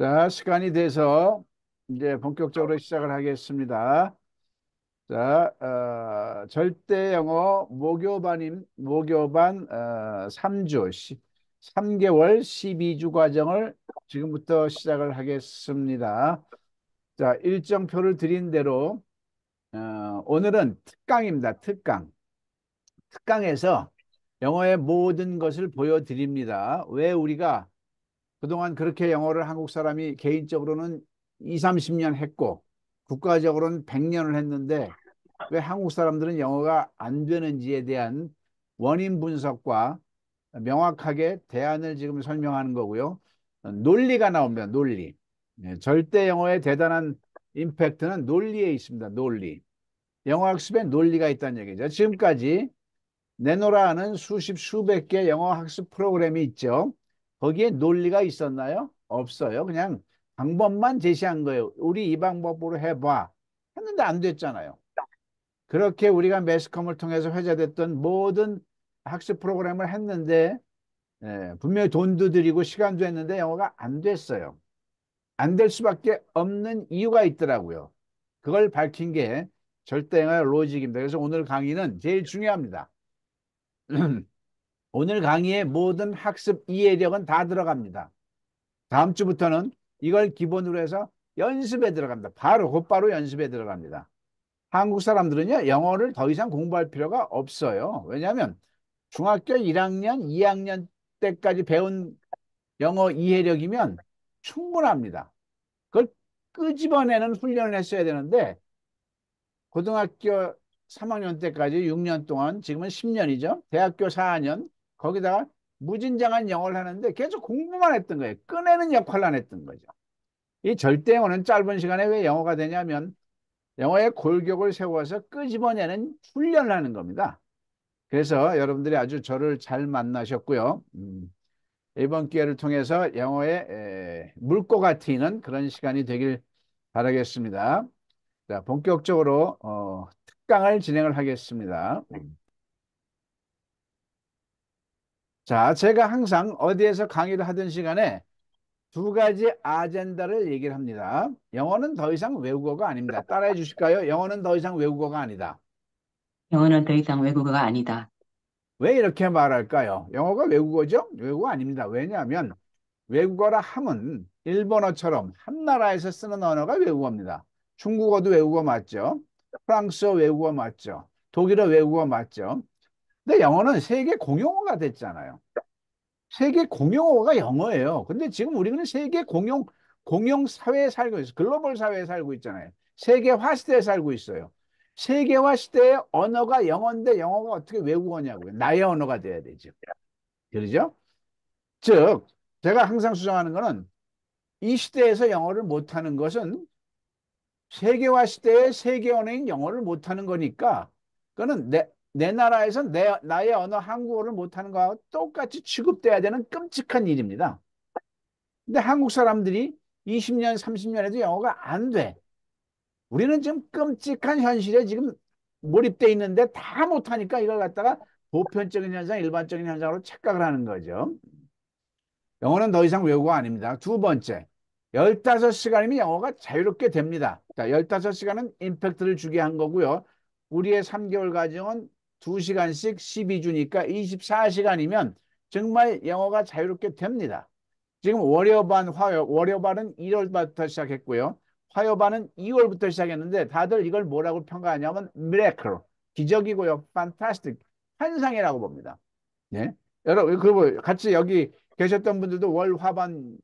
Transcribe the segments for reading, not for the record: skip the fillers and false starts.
자, 시간이 돼서 이제 본격적으로 시작을 하겠습니다. 자, 절대 영어 모교반 3주, 3개월 12주 과정을 지금부터 시작을 하겠습니다. 자, 일정표를 드린 대로 오늘은 특강입니다. 특강. 특강에서 영어의 모든 것을 보여드립니다. 왜 우리가 그동안 그렇게 영어를 한국 사람이 개인적으로는 2, 30년 했고 국가적으로는 100년을 했는데 왜 한국 사람들은 영어가 안 되는지에 대한 원인 분석과 명확하게 대안을 지금 설명하는 거고요. 논리가 나옵니다. 논리. 절대 영어의 대단한 임팩트는 논리에 있습니다. 논리. 영어 학습에 논리가 있다는 얘기죠. 지금까지 내노라하는 수십 수백 개 영어 학습 프로그램이 있죠. 거기에 논리가 있었나요? 없어요. 그냥 방법만 제시한 거예요. 우리 이 방법으로 해봐. 했는데 안 됐잖아요. 그렇게 우리가 매스컴을 통해서 회자됐던 모든 학습 프로그램을 했는데 분명히 돈도 들이고 시간도 했는데 영어가 안 됐어요. 안 될 수밖에 없는 이유가 있더라고요. 그걸 밝힌 게 절대 영어의 로직입니다. 그래서 오늘 강의는 제일 중요합니다. 오늘 강의의 모든 학습 이해력은 다 들어갑니다. 다음 주부터는 이걸 기본으로 해서 연습에 들어갑니다. 곧바로 연습에 들어갑니다. 한국 사람들은요, 영어를 더 이상 공부할 필요가 없어요. 왜냐하면 중학교 1학년, 2학년 때까지 배운 영어 이해력이면 충분합니다. 그걸 끄집어내는 훈련을 했어야 되는데 고등학교 3학년 때까지 6년 동안, 지금은 10년이죠. 대학교 4학년, 거기다가 무진장한 영어를 하는데 계속 공부만 했던 거예요. 꺼내는 역할을 안 했던 거죠. 이 절대 영어는 짧은 시간에 왜 영어가 되냐면 영어의 골격을 세워서 끄집어내는 훈련을 하는 겁니다. 그래서 여러분들이 아주 저를 잘 만나셨고요. 이번 기회를 통해서 영어의 물꼬가 트이는 그런 시간이 되길 바라겠습니다. 자, 본격적으로 특강을 진행을 하겠습니다. 자, 제가 항상 어디에서 강의를 하던 시간에 두 가지 아젠다를 얘기를 합니다. 영어는 더 이상 외국어가 아닙니다. 따라해 주실까요? 영어는 더 이상 외국어가 아니다. 영어는 더 이상 외국어가 아니다. 왜 이렇게 말할까요? 영어가 외국어죠? 외국어 아닙니다. 왜냐하면 외국어라 함은 일본어처럼 한 나라에서 쓰는 언어가 외국어입니다. 중국어도 외국어 맞죠? 프랑스어 외국어 맞죠? 독일어 외국어 맞죠? 근데 영어는 세계 공용어가 됐잖아요. 세계 공용어가 영어예요. 근데 지금 우리는 세계 공용 사회에 살고 있어요. 글로벌 사회에 살고 있잖아요. 세계화 시대에 살고 있어요. 세계화 시대의 언어가 영어인데 영어가 어떻게 외국어냐고요. 나의 언어가 돼야 되죠. 그러죠? 즉, 제가 항상 주장하는 거는 이 시대에서 영어를 못하는 것은 세계화 시대의 세계 언어인 영어를 못하는 거니까 그거는 내 나라에서 나의 언어 한국어를 못하는 거하고 똑같이 취급돼야 되는 끔찍한 일입니다. 근데 한국 사람들이 20년, 30년에도 영어가 안 돼. 우리는 지금 끔찍한 현실에 지금 몰입돼 있는데 다 못하니까 이걸 갖다가 보편적인 현상, 일반적인 현상으로 착각을 하는 거죠. 영어는 더 이상 외국어 아닙니다. 두 번째, 15시간이면 영어가 자유롭게 됩니다. 자, 15시간은 임팩트를 주게 한 거고요. 우리의 3개월 과정은 2시간씩 12주니까 24시간이면 정말 영어가 자유롭게 됩니다. 지금 월요반은 1월부터 시작했고요. 화요반은 2월부터 시작했는데 다들 이걸 뭐라고 평가하냐면 miracle, 기적이고요. fantastic, 환상이라고 봅니다. 네? 여러분, 그리고 같이 여기 계셨던 분들도 월, 화반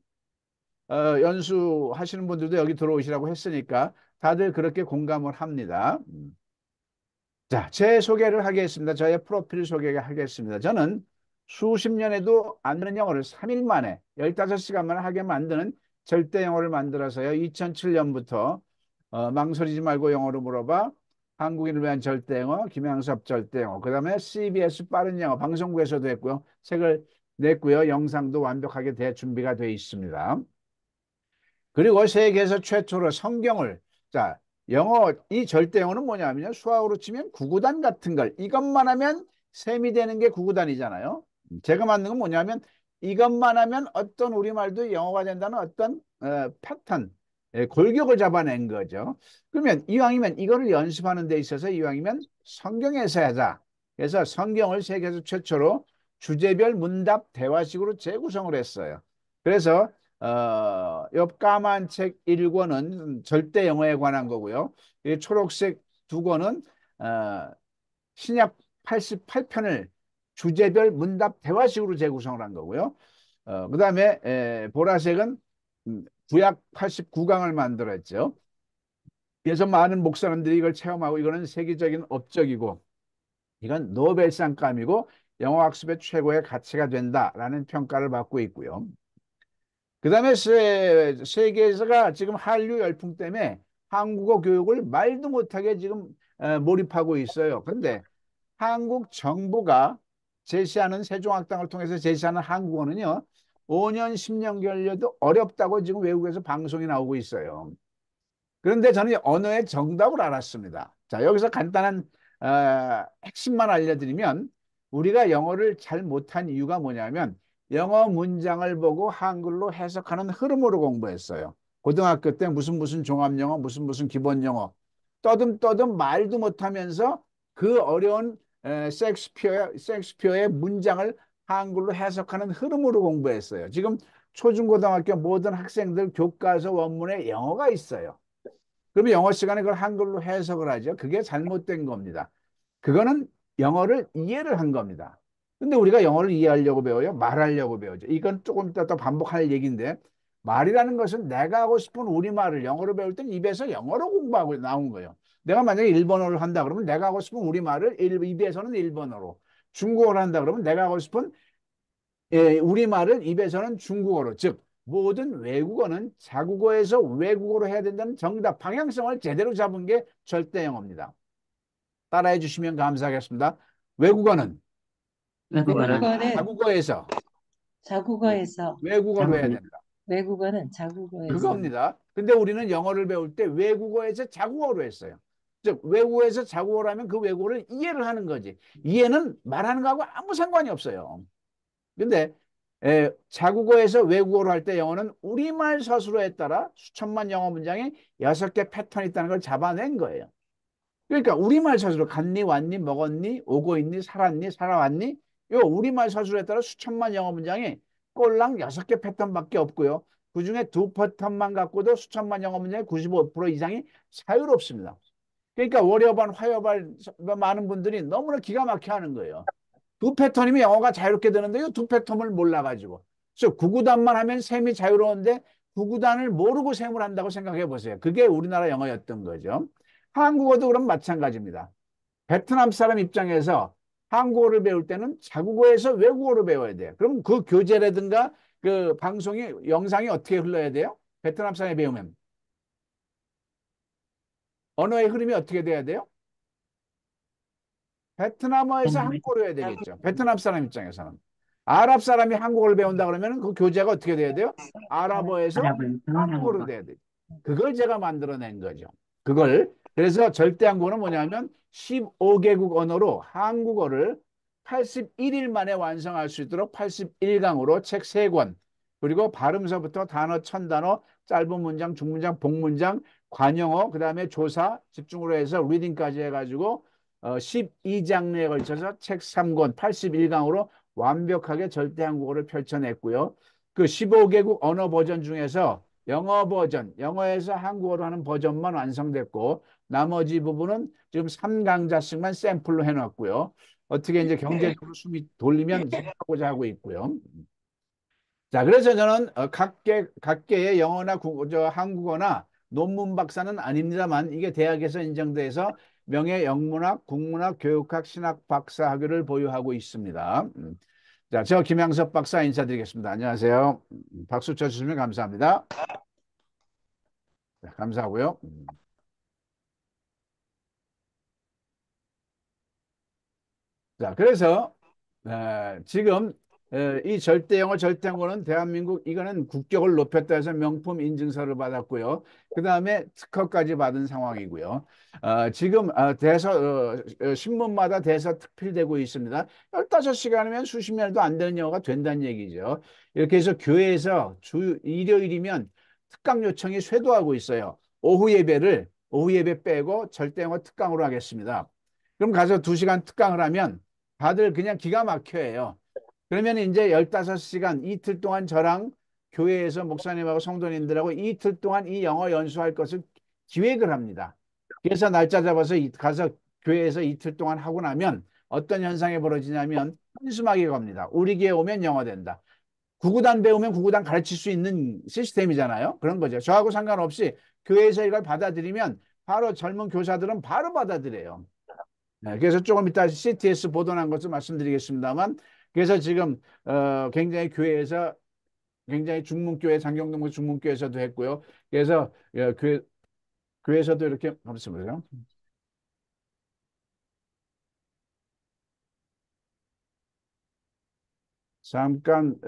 연수하시는 분들도 여기 들어오시라고 했으니까 다들 그렇게 공감을 합니다. 자, 제 소개를 하겠습니다. 저의 프로필 소개하겠습니다. 저는 수십 년에도 안 되는 영어를 3일 만에 15시간만 하게 만드는 절대 영어를 만들어서요. 2007년부터 망설이지 말고 영어로 물어봐. 한국인을 위한 절대 영어, 김양섭 절대 영어. 그다음에 CBS 빠른 영어 방송국에서도 했고요. 책을 냈고요. 영상도 완벽하게 대준비가 되어 있습니다. 그리고 세계에서 최초로 성경을 자 영어 이 절대 영어는 뭐냐면요 수학으로 치면 구구단 같은 걸 이것만 하면 셈이 되는 게 구구단이잖아요. 제가 만든 건 뭐냐면 이것만 하면 어떤 우리말도 영어가 된다는 어떤 패턴, 골격을 잡아낸 거죠. 그러면 이왕이면 이거를 연습하는 데 있어서 이왕이면 성경에서 하자. 그래서 성경을 세계에서 최초로 주제별 문답 대화식으로 재구성을 했어요. 그래서 요 까만 책 1권은 절대 영어에 관한 거고요. 이 초록색 2권은 신약 88편을 주제별 문답 대화식으로 재구성을 한 거고요. 그다음에 보라색은 구약 89강을 만들었죠. 그래서 많은 목사님들이 이걸 체험하고 이거는 세계적인 업적이고 이건 노벨상감이고 영어학습의 최고의 가치가 된다라는 평가를 받고 있고요. 그다음에 세계에서가 지금 한류 열풍 때문에 한국어 교육을 말도 못하게 지금 몰입하고 있어요. 그런데 한국 정부가 제시하는 세종학당을 통해서 제시하는 한국어는요. 5년, 10년 걸려도 어렵다고 지금 외국에서 방송이 나오고 있어요. 그런데 저는 언어의 정답을 알았습니다. 자, 여기서 간단한 핵심만 알려드리면 우리가 영어를 잘 못한 이유가 뭐냐면 영어 문장을 보고 한글로 해석하는 흐름으로 공부했어요. 고등학교 때 무슨 종합영어, 무슨 기본영어 떠듬떠듬 말도 못하면서 그 어려운 셰익스피어의 문장을 한글로 해석하는 흐름으로 공부했어요. 지금 초중고등학교 모든 학생들 교과서 원문에 영어가 있어요. 그러면 영어 시간에 그걸 한글로 해석을 하죠. 그게 잘못된 겁니다. 그거는 영어를 이해를 한 겁니다. 근데 우리가 영어를 이해하려고 배워요? 말하려고 배우죠. 이건 조금 이따 또 반복할 얘기인데 말이라는 것은 내가 하고 싶은 우리말을 영어로 배울 땐 입에서 영어로 공부하고 나온 거예요. 내가 만약에 일본어를 한다 그러면 내가 하고 싶은 우리말을 입에서는 일본어로 중국어를 한다 그러면 내가 하고 싶은 우리말을 입에서는 중국어로 즉 모든 외국어는 자국어에서 외국어로 해야 된다는 정답 방향성을 제대로 잡은 게 절대 영어입니다. 따라해 주시면 감사하겠습니다. 외국어는 외국어는 외국어는 자국어에서 자국어에서, 외국어로 해야 자국어, 된다. 외국어는 자국어에서, 그겁니다. 근데 우리는 영어를 배울 때 외국어에서 자국어로 했어요. 즉 외국어에서 자국어로 하면 그 외국어를 이해를 하는 거지. 이해는 말하는 거하고 아무 상관이 없어요. 근데 자국어에서 외국어로 할 때 영어는 우리말 서술어에 따라 수천만 영어 문장에 6개 패턴이 있다는 걸 잡아낸 거예요. 그러니까 우리말 서술어 갔니 왔니 먹었니 오고 있니 살았니 살아왔니 요 우리말 서술에 따라 수천만 영어 문장이 꼴랑 6개 패턴밖에 없고요. 그중에 2패턴만 갖고도 수천만 영어 문장의 95% 이상이 자유롭습니다. 그러니까 월여반 화여반 많은 분들이 너무나 기가 막혀 하는 거예요. 2패턴이면 영어가 자유롭게 되는데요. 2패턴을 몰라가지고. 그래서 구구단만 하면 셈이 자유로운데 구구단을 모르고 셈을 한다고 생각해 보세요. 그게 우리나라 영어였던 거죠. 한국어도 그럼 마찬가지입니다. 베트남 사람 입장에서 한국어를 배울 때는 자국어에서 외국어로 배워야 돼요. 그럼 그 교재라든가 그 방송이 영상이 어떻게 흘러야 돼요? 베트남 사람이 배우면 언어의 흐름이 어떻게 돼야 돼요? 베트남어에서 베트남에서 한국어로 해야 되겠죠. 베트남 사람 입장에서는. 아랍 사람이 한국어를 배운다 그러면 그 교재가 어떻게 돼야 돼요? 아랍어에서 아랍어에서 한국어로 한국어. 돼야 돼요. 그걸 제가 만들어낸 거죠. 그걸. 그래서 절대 한국어는 뭐냐면 15개국 언어로 한국어를 81일 만에 완성할 수 있도록 81강으로 책 3권, 그리고 발음서부터 단어 1000단어, 짧은 문장, 중문장, 복문장, 관용어, 그다음에 조사, 집중으로 해서 리딩까지 해가지고 12장르에 걸쳐서 책 3권 81강으로 완벽하게 절대 한국어를 펼쳐냈고요. 그 15개국 언어 버전 중에서 영어 버전, 영어에서 한국어로 하는 버전만 완성됐고 나머지 부분은 지금 3강자씩만 샘플로 해놨고요. 어떻게 이제 경제적으로 숨이 돌리면 하고자 하고 있고요. 자, 그래서 저는 각계의 영어나 한국어나 논문 박사는 아닙니다만 이게 대학에서 인정돼서 명예 영문학, 국문학, 교육학, 신학 박사 학위를 보유하고 있습니다. 자, 저 김양섭 박사 인사드리겠습니다. 안녕하세요. 박수 쳐주시면 감사합니다. 네, 감사하고요. 자, 그래서 지금 이 절대 영어, 절대 한국어는 대한민국 이거는 국격을 높였다 해서 명품 인증서를 받았고요. 그 다음에 특허까지 받은 상황이고요. 지금 신문마다 대서 특필되고 있습니다. 15시간이면 수십 년도 안 되는 영어가 된다는 얘기죠. 이렇게 해서 교회에서 주 일요일이면 특강 요청이 쇄도하고 있어요. 오후 예배 빼고 절대 영어 특강으로 하겠습니다. 그럼 가서 2시간 특강을 하면 다들 그냥 기가 막혀요. 그러면 이제 15시간 이틀 동안 저랑 교회에서 목사님하고 성도님들하고 이틀 동안 이 영어 연수할 것을 기획을 합니다. 그래서 날짜 잡아서 가서 교회에서 이틀 동안 하고 나면 어떤 현상이 벌어지냐면 한수막이 겁니다. 우리 교회 오면 영어 된다. 구구단 배우면 구구단 가르칠 수 있는 시스템이잖아요. 그런 거죠. 저하고 상관없이 교회에서 이걸 받아들이면 바로 젊은 교사들은 바로 받아들여요. 네, 그래서 조금 이따 CTS 보도 난 것을 말씀드리겠습니다만, 그래서 지금 굉장히 교회에서 굉장히 중문교회 장경동 중문교회에서도 했고요. 그래서 교회에서도 이렇게 잠시만요. 잠깐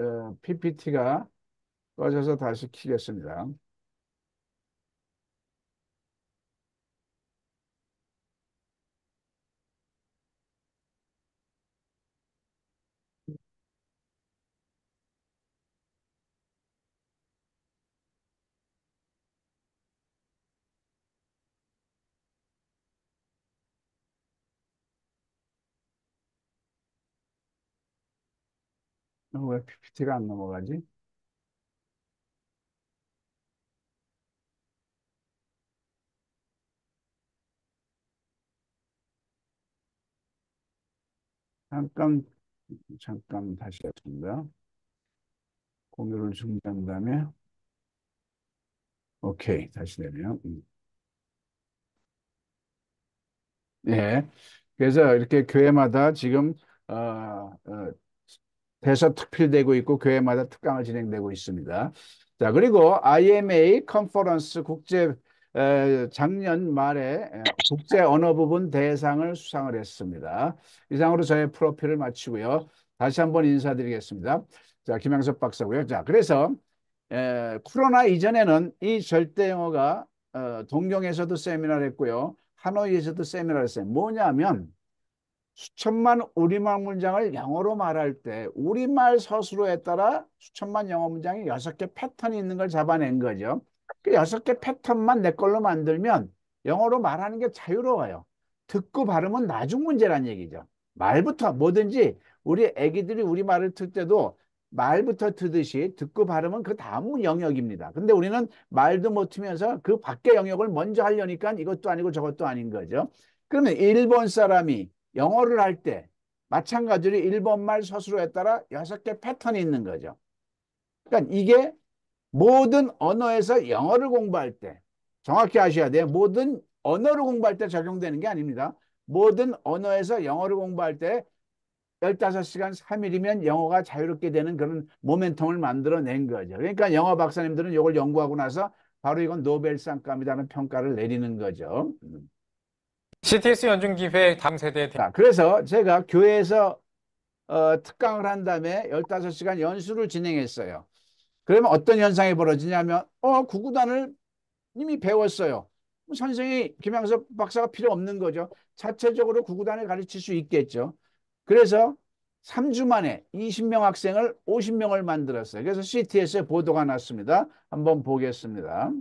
PPT가 꺼져서 다시 키겠습니다. 왜 PPT가 안 넘어가지? 잠깐 다시 하겠습니다. 공유를 중단한 다음에 오케이 다시 되네요. 예. 그래서 이렇게 교회마다 지금 어, 어, 대서 특필되고 있고 교회마다 특강을 진행되고 있습니다. 자, 그리고 IMA 컨퍼런스 작년 말에 국제 언어 부분 대상을 수상을 했습니다. 이상으로 저의 프로필을 마치고요. 다시 한번 인사드리겠습니다. 자, 김양섭 박사고요. 자, 그래서 코로나 이전에는 이 절대 영어가 동경에서도 세미나를 했고요. 하노이에서도 세미나를 했어요. 뭐냐면 수천만 우리말 문장을 영어로 말할 때 우리말 서술어에 따라 수천만 영어 문장이 6개 패턴이 있는 걸 잡아낸 거죠. 그 6개 패턴만 내 걸로 만들면 영어로 말하는 게 자유로워요. 듣고 발음은 나중 문제란 얘기죠. 말부터 뭐든지 우리 애기들이 우리말을 틀 때도 말부터 듣듯이 듣고 발음은 그 다음 영역입니다. 근데 우리는 말도 못 틀면서 그 밖의 영역을 먼저 하려니까 이것도 아니고 저것도 아닌 거죠. 그러면 일본 사람이 영어를 할 때 마찬가지로 일본말 서술어에 따라 6개 패턴이 있는 거죠. 그러니까 이게 모든 언어에서 영어를 공부할 때 정확히 아셔야 돼요. 모든 언어를 공부할 때 적용되는 게 아닙니다. 모든 언어에서 영어를 공부할 때 15시간 3일이면 영어가 자유롭게 되는 그런 모멘텀을 만들어낸 거죠. 그러니까 영어 박사님들은 이걸 연구하고 나서 바로 이건 노벨상감이라는 평가를 내리는 거죠. CTS 연중기획 다음 세대 자, 그래서 제가 교회에서 특강을 한 다음에 15시간 연수를 진행했어요. 그러면 어떤 현상이 벌어지냐면 구구단을 이미 배웠어요. 선생이 김양섭 박사가 필요 없는 거죠. 자체적으로 구구단을 가르칠 수 있겠죠. 그래서 3주 만에 20명 학생을 50명을 만들었어요. 그래서 CTS에 보도가 났습니다. 한번 보겠습니다.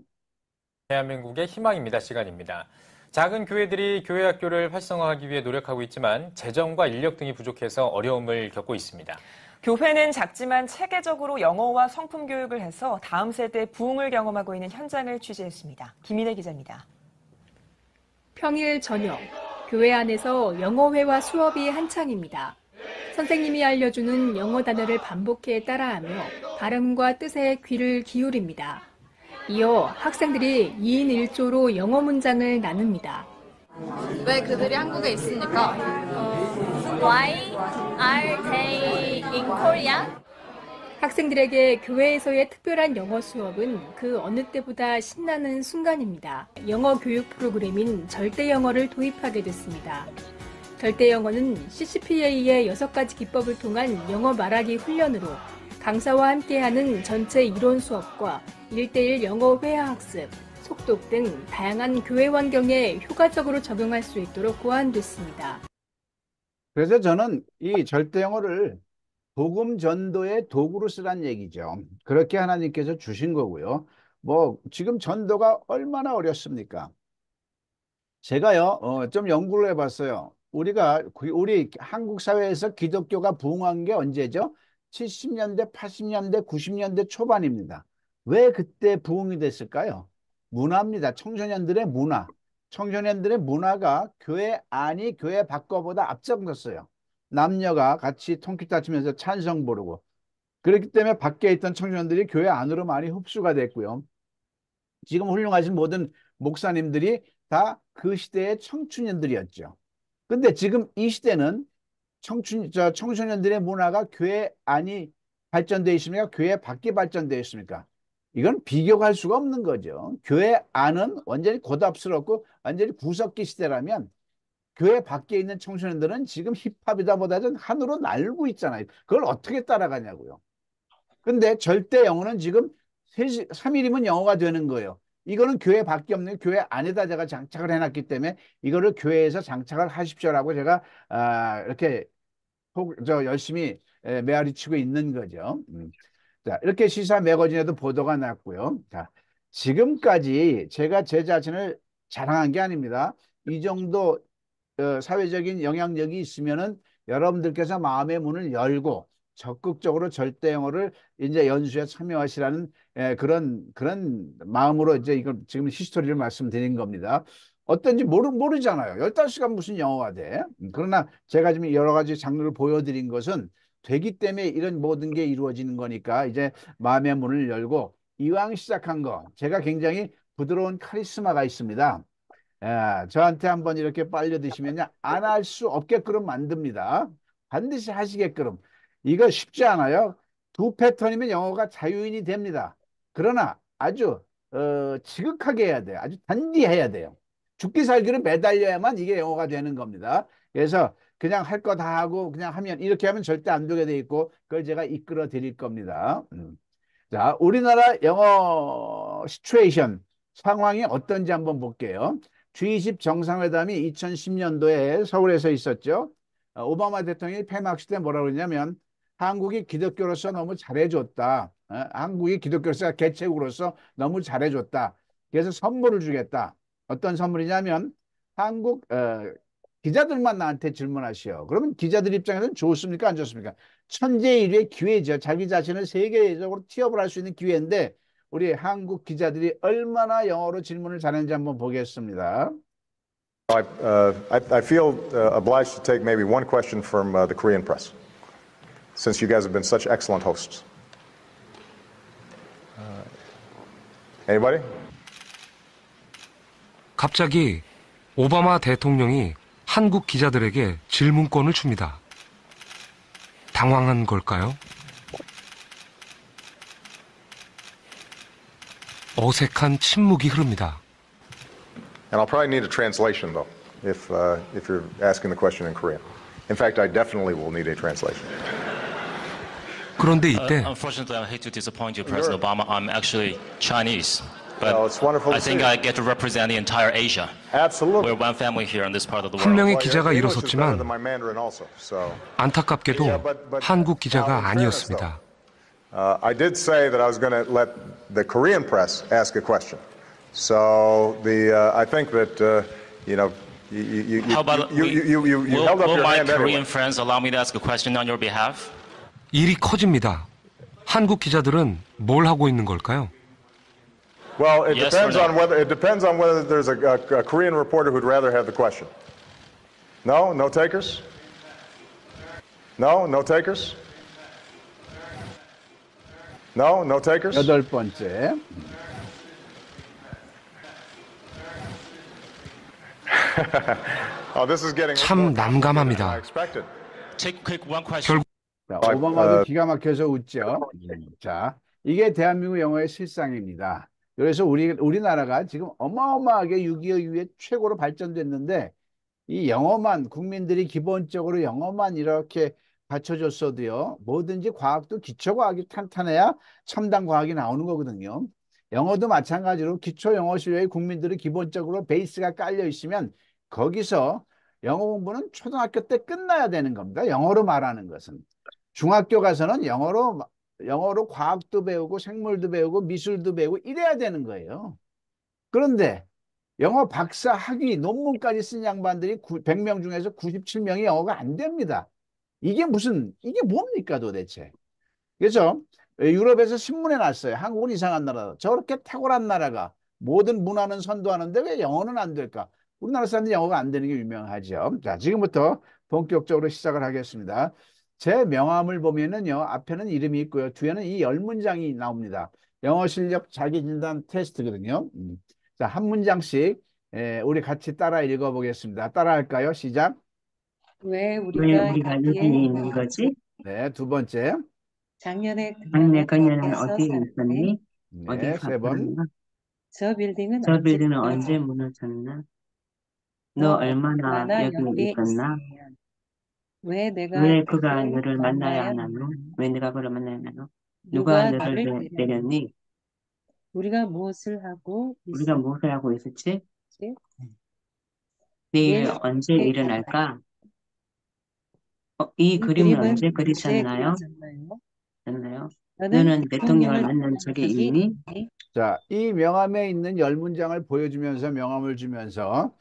대한민국의 희망입니다. 시간입니다. 작은 교회들이 교회 학교를 활성화하기 위해 노력하고 있지만 재정과 인력 등이 부족해서 어려움을 겪고 있습니다. 교회는 작지만 체계적으로 영어와 성품 교육을 해서 다음 세대 부흥을 경험하고 있는 현장을 취재했습니다. 김인혜 기자입니다. 평일 저녁, 교회 안에서 영어회화 수업이 한창입니다. 선생님이 알려주는 영어 단어를 반복해 따라하며 발음과 뜻에 귀를 기울입니다. 이어 학생들이 2인 1조로 영어 문장을 나눕니다. 왜 그들이 한국에 있습니까? Why are they in Korea? 학생들에게 교회에서의 특별한 영어 수업은 그 어느 때보다 신나는 순간입니다. 영어 교육 프로그램인 절대 영어를 도입하게 됐습니다. 절대 영어는 CCPA의 6가지 기법을 통한 영어 말하기 훈련으로 강사와 함께하는 전체 이론 수업과 1대1 영어 회화 학습, 속독 등 다양한 교회 환경에 효과적으로 적용할 수 있도록 고안됐습니다. 그래서 저는 이 절대 영어를 복음 전도의 도구로 쓰란 얘기죠. 그렇게 하나님께서 주신 거고요. 뭐 지금 전도가 얼마나 어렵습니까? 제가요, 좀 연구를 해봤어요. 우리 한국 사회에서 기독교가 부흥한 게 언제죠? 70년대, 80년대, 90년대 초반입니다. 왜 그때 부흥이 됐을까요? 문화입니다. 청소년들의 문화. 청소년들의 문화가 교회 안이 교회 밖보다 앞장섰어요. 남녀가 같이 통기타 치면서 찬송 부르고. 그렇기 때문에 밖에 있던 청소년들이 교회 안으로 많이 흡수가 됐고요. 지금 훌륭하신 모든 목사님들이 다 그 시대의 청춘년들이었죠. 근데 지금 이 시대는 청소년들의 문화가 교회 안이 발전되어 있습니까? 교회 밖이 발전되어 있습니까? 이건 비교할 수가 없는 거죠. 교회 안은 완전히 고답스럽고 완전히 구석기 시대라면 교회 밖에 있는 청소년들은 지금 힙합이다 보다는 하늘로 날고 있잖아요. 그걸 어떻게 따라가냐고요. 근데 절대 영어는 지금 3일이면 영어가 되는 거예요. 이거는 교회 밖에 없는 교회 안에다 제가 장착을 해놨기 때문에 이거를 교회에서 장착을 하십시오라고 제가 이렇게 열심히 메아리 치고 있는 거죠. 자, 이렇게 시사 매거진에도 보도가 났고요. 자, 지금까지 제가 제 자신을 자랑한 게 아닙니다. 이 정도 사회적인 영향력이 있으면은 여러분들께서 마음의 문을 열고 적극적으로 절대 영어를 이제 연수에 참여하시라는 그런 마음으로 이제 이걸 지금 히스토리를 말씀드린 겁니다. 어떤지 모르잖아요. 15시간 무슨 영어가 돼. 그러나 제가 지금 여러 가지 장르를 보여드린 것은 되기 때문에 이런 모든 게 이루어지는 거니까 이제 마음의 문을 열고 이왕 시작한 거 제가 굉장히 부드러운 카리스마가 있습니다. 저한테 한번 이렇게 빨려 드시면요. 안 할 수 없게끔 만듭니다. 반드시 하시게끔. 이거 쉽지 않아요. 2패턴이면 영어가 자유인이 됩니다. 그러나 아주 지극하게 해야 돼요. 아주 단디해야 돼요. 죽기 살기를 매달려야만 이게 영어가 되는 겁니다. 그래서 그냥 할 거 다 하고 그냥 하면 이렇게 하면 절대 안 되게 돼 있고 그걸 제가 이끌어 드릴 겁니다. 자, 우리나라 영어 시츄에이션 상황이 어떤지 한번 볼게요. G20 정상회담이 2010년도에 서울에서 있었죠. 오바마 대통령이 폐막식 때 뭐라고 그러냐면 한국이 기독교로서 너무 잘해줬다. 한국이 기독교로서 개체국으로서 너무 잘해줬다. 그래서 선물을 주겠다. 어떤 선물이냐면 한국 기자들만 나한테 질문하시오. 그러면 기자들 입장에서는 좋습니까? 안 좋습니까? 천재일의 기회죠. 자기 자신을 세계적으로 티업을 할 수 있는 기회인데 우리 한국 기자들이 얼마나 영어로 질문을 잘하는지 한번 보겠습니다. I feel obliged to take maybe one question from the Korean press, since you guys have been such excellent hosts. Anybody? 갑자기 오바마 대통령이 한국 기자들에게 질문권을 줍니다. 당황한 걸까요? 어색한 침묵이 흐릅니다. And I'll probably need a translation, though, if you're asking the question in Korean. In fact, I definitely will need a translation. 그런데 이때 Unfortunately, I hate to disappoint you, President Obama. I'm actually Chinese. But Well, it's wonderful to I think see you. I get to represent the entire Asia. Absolutely. We're one family here in this part of the 한 world. 명의 Well, 기자가 your English is better 일어섰지만 than my Mandarin also, so. 안타깝게도 한국 기자가 아니었습니다. I did say that I was going to let the Korean press ask a question. So I think that you know you How about held up will your my hand Korean anyway. friends allow me to ask a question on your behalf? 일이 커집니다. 한국 기자들은 뭘 하고 있는 걸까요? Well, it Yes depends or no? on whether there's a Korean reporter who'd rather have the question. No, no takers. No, no takers. No, no takers. 8번째. Oh, this is getting 참 난감합니다. I expected. Take quick one question. 자, 오바마도 기가 막혀서 웃죠. 자, 이게 대한민국 영어의 실상입니다. 그래서 우리나라가 지금 어마어마하게 6.25 이후에 최고로 발전됐는데 이 영어만 국민들이 기본적으로 영어만 이렇게 갖춰줬어도요. 뭐든지 과학도 기초과학이 탄탄해야 첨단 과학이 나오는 거거든요. 영어도 마찬가지로 기초 영어 실력이 국민들이 기본적으로 베이스가 깔려 있으면 거기서 영어 공부는 초등학교 때 끝나야 되는 겁니다. 영어로 말하는 것은. 중학교 가서는 영어로 과학도 배우고 생물도 배우고 미술도 배우고 이래야 되는 거예요. 그런데 영어 박사 학위 논문까지 쓴 양반들이 100명 중에서 97명이 영어가 안 됩니다. 이게 뭡니까 도대체? 그래서 유럽에서 신문에 났어요. 한국은 이상한 나라다. 저렇게 탁월한 나라가 모든 문화는 선도하는데 왜 영어는 안 될까? 우리나라 사람들이 영어가 안 되는 게 유명하죠. 자, 지금부터 본격적으로 시작을 하겠습니다. 제 명함을 보면은요, 앞에는 이름이 있고요. 뒤에는 이 10문장이 나옵니다. 영어 실력 자기진단 테스트거든요. 자, 한 문장씩 우리 같이 따라 읽어보겠습니다. 따라할까요? 시작. 왜 왜 우리가 우리가 여기에 여기 있는 거지? 네, 두 번째. 작년에 작년 그녀는 그녀는 어디서 어디에 살았대? 있었니? 어디 네, 세 번. 살았나? 저 빌딩은 저 언제 빌딩은 언제 무너졌니? 무너졌나? 너 너 얼마나 얼마나 여기 여기에 있었나? 있었냐? 왜 내가 왜 그가 그를 너를 만나야 만나야 하나요? 하나요? 왜 내가 그를 만나야 하나요? 누가 누가 너를 너를 때렸니? 때렸니? 우리가 무엇을 하고 우리가 있었지? 무엇을 하고 있었지? 내일 내일 언제 어떻게 일어날까? 이 이 그림을 그림은 언제 언제 그리셨나요? 그려졌나요? 였나요? 너는 너는 대통령을 대통령을 만난 만난 적이 적이 있니? 있니? 자, 이 명함에 있는 10문장을 보여주면서 명함을 주면서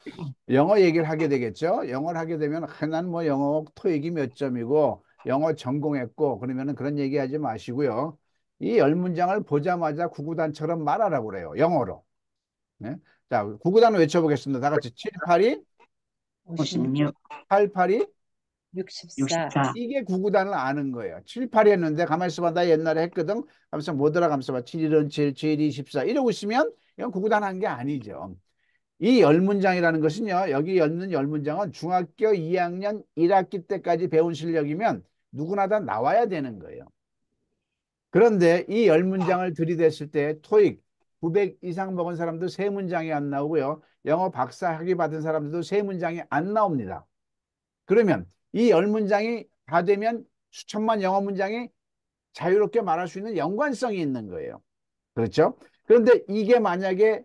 영어 얘기를 하게 되겠죠. 영어를 하게 되면 난 뭐 영어 토익이 몇 점이고 영어 전공했고 그러면은 그런 얘기 하지 마시고요. 이 10문장을 보자마자 구구단처럼 말하라고 그래요. 영어로. 네? 자, 구구단을 외쳐보겠습니다. 다 같이 782, 56, 88이 64. 64. 이게 구구단을 아는 거예요. 7, 8이 했는데 가만히 있어봐. 나 옛날에 했거든. 하면서 뭐더라 하면서 봐. 7, 1은 7, 7, 2, 14 이러고 있으면 이건 구구단 한 게 아니죠. 이 10문장이라는 것은요. 여기 있는 10문장은 중학교 2학년 1학기 때까지 배운 실력이면 누구나 다 나와야 되는 거예요. 그런데 이 10문장을 들이댔을 때 토익 900 이상 먹은 사람도 3문장이 안 나오고요. 영어 박사 학위 받은 사람들도 3문장이 안 나옵니다. 그러면 이 10문장이 다 되면 수천만 영어 문장이 자유롭게 말할 수 있는 연관성이 있는 거예요. 그렇죠? 그런데 이게 만약에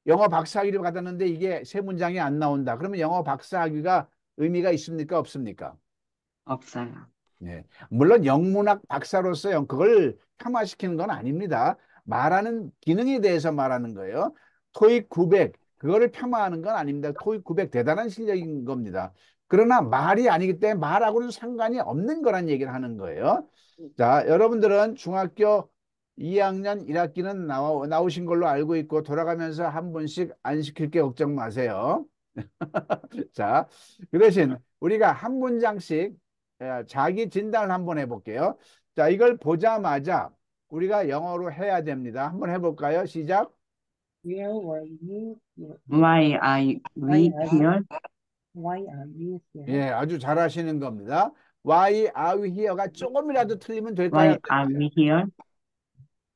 영어 박사학위를 받았는데 이게 3문장이 안 나온다. 그러면 영어 박사학위가 의미가 있습니까? 없습니까? 없어요. 네. 물론 영문학 박사로서 그걸 폄하시키는 건 아닙니다. 말하는 기능에 대해서 말하는 거예요. 토익 900 그거를 폄하하는 건 아닙니다. 토익 900 대단한 실력인 겁니다. 그러나 말이 아니기 때문에 말하고는 상관이 없는 거란 얘기를 하는 거예요. 자, 여러분들은 중학교 2학년 1학기는 나오신 걸로 알고 있고 돌아가면서 한 번씩 안 시킬 게 걱정 마세요. 자, 그 대신 우리가 한 문장씩 자기 진단을 한번 해볼게요. 자, 이걸 보자마자 우리가 영어로 해야 됩니다. 한번 해볼까요? 시작. Where were you? Why are we here? Why are we here? 예, 아주 잘하시는 겁니다. Why are we here가 조금이라도 틀리면 될까요? Why 안 are 될까요? we here?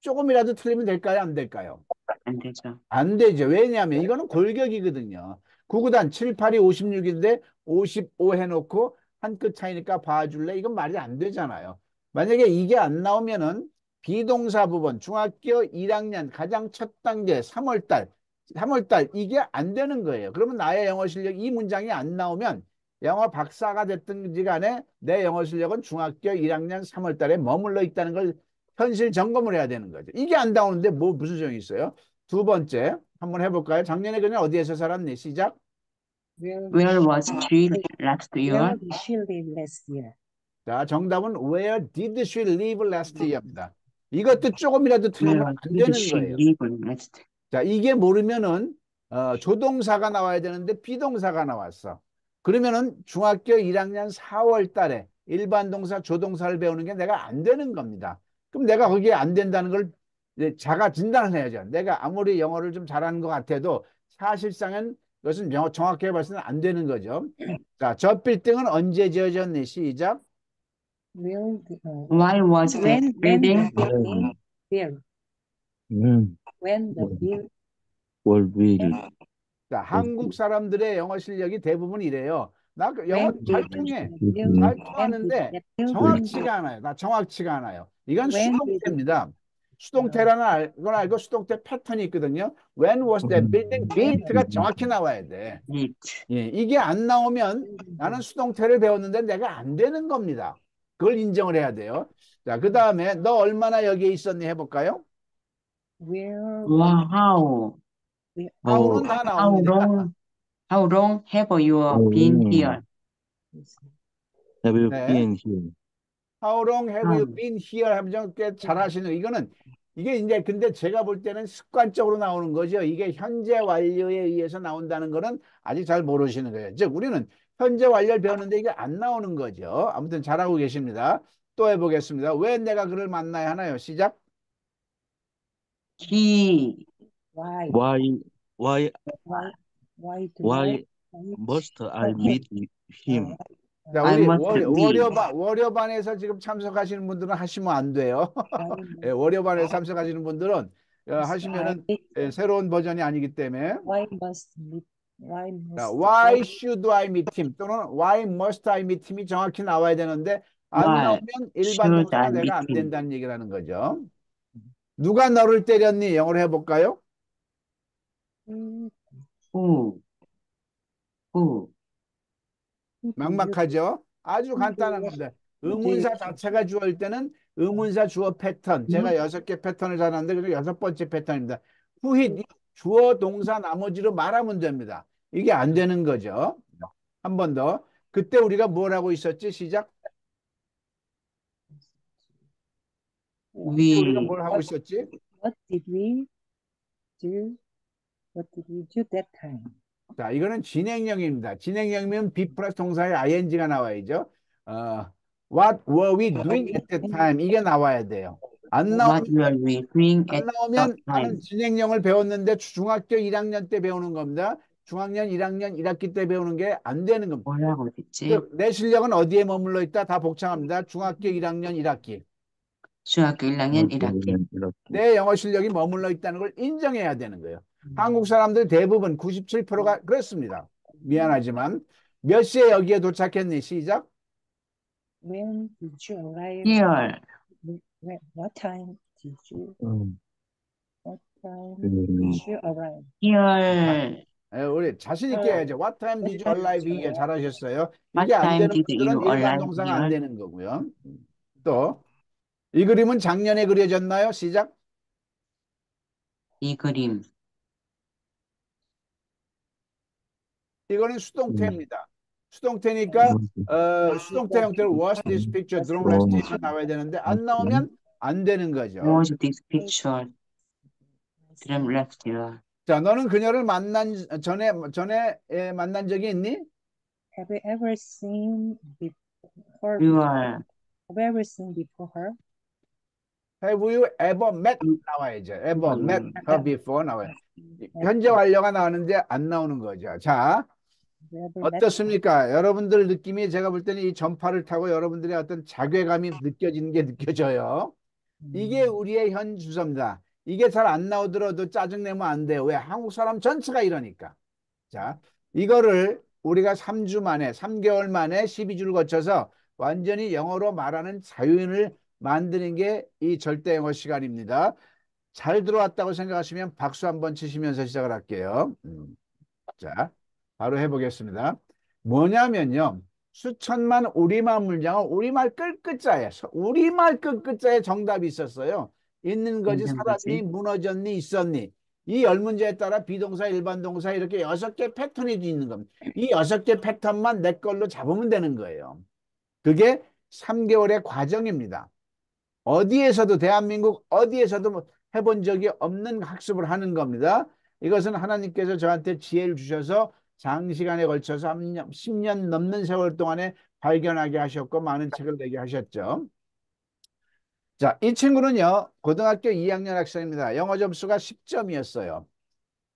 조금이라도 틀리면 될까요? 안 될까요? 안 되죠. 안 되죠. 왜냐하면 이거는 골격이거든요. 구구단 7, 8이 56인데 55 해놓고 한 끗 차이니까 봐줄래? 이건 말이 안 되잖아요. 만약에 이게 안 나오면은 비동사 부분 중학교 1학년 가장 첫 단계 3월달 이게 안 되는 거예요. 그러면 나의 영어 실력 이 문장이 안 나오면 영어 박사가 됐든지 간에 내 영어 실력은 중학교 1학년 3월달에 머물러 있다는 걸 현실 점검을 해야 되는 거죠. 이게 안 나오는데 무슨 소용이 있어요? 두 번째 한번 해볼까요? 작년에 그냥 어디에서 살았니? 시작. Where was she last year? Where did she live last year? 자, 정답은 Where did she live last year입니다. 이것도 조금이라도 틀리면 Where 안 did 되는 she 거예요. live last? 자, 이게 모르면은 조동사가 나와야 되는데 비동사가 나왔어. 그러면은 중학교 1학년 4월 달에 일반 동사, 조동사를 배우는 게 내가 안 되는 겁니다. 그럼 내가 거기에 안 된다는 걸 이제 자가 진단을 해야죠. 내가 아무리 영어를 좀 잘하는 것 같아도 사실상은 이것은 정확하게 봐서는 안 되는 거죠. 자, 저 빌딩은 언제 지어졌니? 시작. Why was the building built? When the building 월, 윌, 자, 한국 사람들의 영어 실력이 대부분 이래요. 나 영어 When 잘 did 통해. you, 잘 when did 통하는데 that building, 정확치가 않아요. 나 정확치가 않아요. 이건 when did 수동태입니다. 수동태라는 걸 알고 수동태 패턴이 있거든요. When was that building built가 정확히 나와야 돼. It. 예, 이게 안 나오면 나는 수동태를 배웠는데 내가 안 되는 겁니다. 그걸 인정을 해야 돼요. 자, 그 다음에 너 얼마나 여기에 있었니 해볼까요? where Wow, how? how는 다 나옵니다. How long have you been here? Have you 네. been here? How long have you 음. been here? 하면 꽤 잘하시는 이거는 이게 이제 근데 제가 볼 때는 습관적으로 나오는 거죠. 이게 현재 완료에 의해서 나온다는 거는 아직 잘 모르시는 거예요. 즉 우리는 현재 완료를 배웠는데 이게 안 나오는 거죠. 아무튼 잘하고 계십니다. 또 해보겠습니다. 왜 내가 그를 만나야 하나요? 시작. He. why Why why do why I must I meet him? 자, I 우리 must be. 월요반에서 지금 참석하시는 분들은 하시면 안 돼요. why 예, 월요반에 참석하시는 분들은 하시면은 새로운 버전이 아니기 때문에 why must 자, why should I meet him 또는 why must I meet him이 정확히 나와야 되는데 안 Why 나오면 일반 should 동사가 I 내가 meet 안 him? 된다는 얘기라는 거죠. 누가 너를 때렸니? 영어로 해볼까요? Who? Who? 막막하죠? 아주 간단한 건데 의문사 자체가 주어일 때는 의문사 주어 패턴 제가 6개 패턴을 잘하는데 그중 6번째 패턴입니다. 후잇 주어 동사 나머지로 말하면 됩니다. 이게 안 되는 거죠. 한 번 더. 그때 우리가 뭘 하고 있었지? 시작. 그때 우리가 We. 뭘 하고 있었지? what did we do that time? 자, 이거는 진행형입니다. 진행형이면 be 플러스 동사에 ing가 나와야죠. What were we doing at that time? 이게 나와야 돼요. 안 What 나오면 were we doing 안 at that 나오면 나는 time? 진행형을 배웠는데 중학교 1학년 때 배우는 겁니다. 중학년 1학년 1학기 때 배우는 게 안 되는 겁니다. 뭐라고 했지? 즉, 내 실력은 어디에 머물러 있다? 다 복잡합니다. 중학교 1학년 1학기. 중학교 1학년 1학기. 내 영어 실력이 머물러 있다는 걸 인정해야 되는 거예요. 한국 사람들 대부분 97%가 그렇습니다. 미안하지만 몇 시에 여기에 도착했니? 시작. When did you arrive? Here. What time did you arrive? Here. 우리 자신 있게 해야죠. What time did you arrive here? 잘하셨어요. What 이게 안 time 되는 did 분들은 you 일반 arrive 동사가 안 here? 되는 거고요. 또 이 그림은 작년에 그려졌나요? 시작. 이 그림. 이거는 수동태입니다. 수동태니까 수동태 형태로 was this picture drawn last year가 나와야 되는데 안 나오면 안 되는 거죠. Was this picture from last year? 자, 너는 그녀를 전에 만난 적이 있니? Have you ever seen before? You are. Have you ever seen before her? Have you ever met? 나와야죠. Ever met her before 나와요. 현재 완료가 나오는데 안 나오는 거죠. 자, Have you ever met 어떻습니까? 여러분들 느낌이 제가 볼 때는 이 전파를 타고 여러분들의 어떤 자괴감이 느껴지는 게 느껴져요. 이게 우리의 현 주소입니다. 이게 잘 안 나오더라도 짜증내면 안 돼요. 왜? 한국 사람 전체가 이러니까. 자, 이거를 우리가 3주 만에, 3개월 만에 12주를 거쳐서 완전히 영어로 말하는 자유인을 만드는 게 이 절대 영어 시간입니다. 잘 들어왔다고 생각하시면 박수 한번 치시면서 시작을 할게요. 자, 바로 해보겠습니다. 뭐냐면요. 수천만 우리말 문장은 우리말 끝끝자에 우리말 끝끝자에 정답이 있었어요. 있는 거지 사람이 무너졌니 있었니. 이 열 문제에 따라 비동사 일반 동사 이렇게 6개 패턴이 있는 겁니다. 이 6개 패턴만 내 걸로 잡으면 되는 거예요. 그게 3개월의 과정입니다. 어디에서도 대한민국 어디에서도 해본 적이 없는 학습을 하는 겁니다. 이것은 하나님께서 저한테 지혜를 주셔서 장시간에 걸쳐서 10년 넘는 세월 동안에 발견하게 하셨고 많은 책을 내게 하셨죠. 자, 이 친구는요. 고등학교 2학년 학생입니다. 영어 점수가 10점이었어요.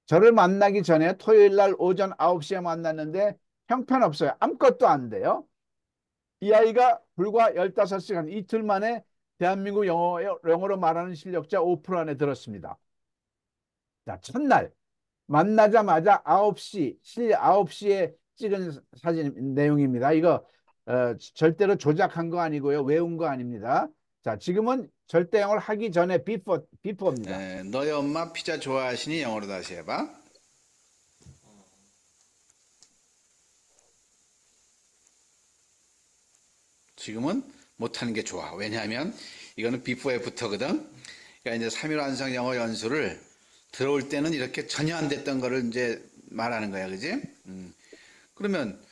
저를 만나기 전에 토요일 날 오전 9시에 만났는데 형편없어요. 아무것도 안 돼요. 이 아이가 불과 15시간 이틀 만에 대한민국 영어로 말하는 실력자 5% 안에 들었습니다. 자, 첫날 만나자마자 9시, 실제 9시에 찍은 사진 내용입니다. 이거 절대로 조작한 거 아니고요. 외운 거 아닙니다. 자, 지금은 절대 영어를 하기 전에 비포입니다. 네, 너희 엄마 피자 좋아하시니? 영어로 다시 해봐. 지금은 못하는 게 좋아. 왜냐하면 이거는 before, after거든. 그러니까 이제 3일 완성 영어 연수를 들어올 때는 이렇게 전혀 안 됐던 거를 이제 말하는 거야, 그지? 그러면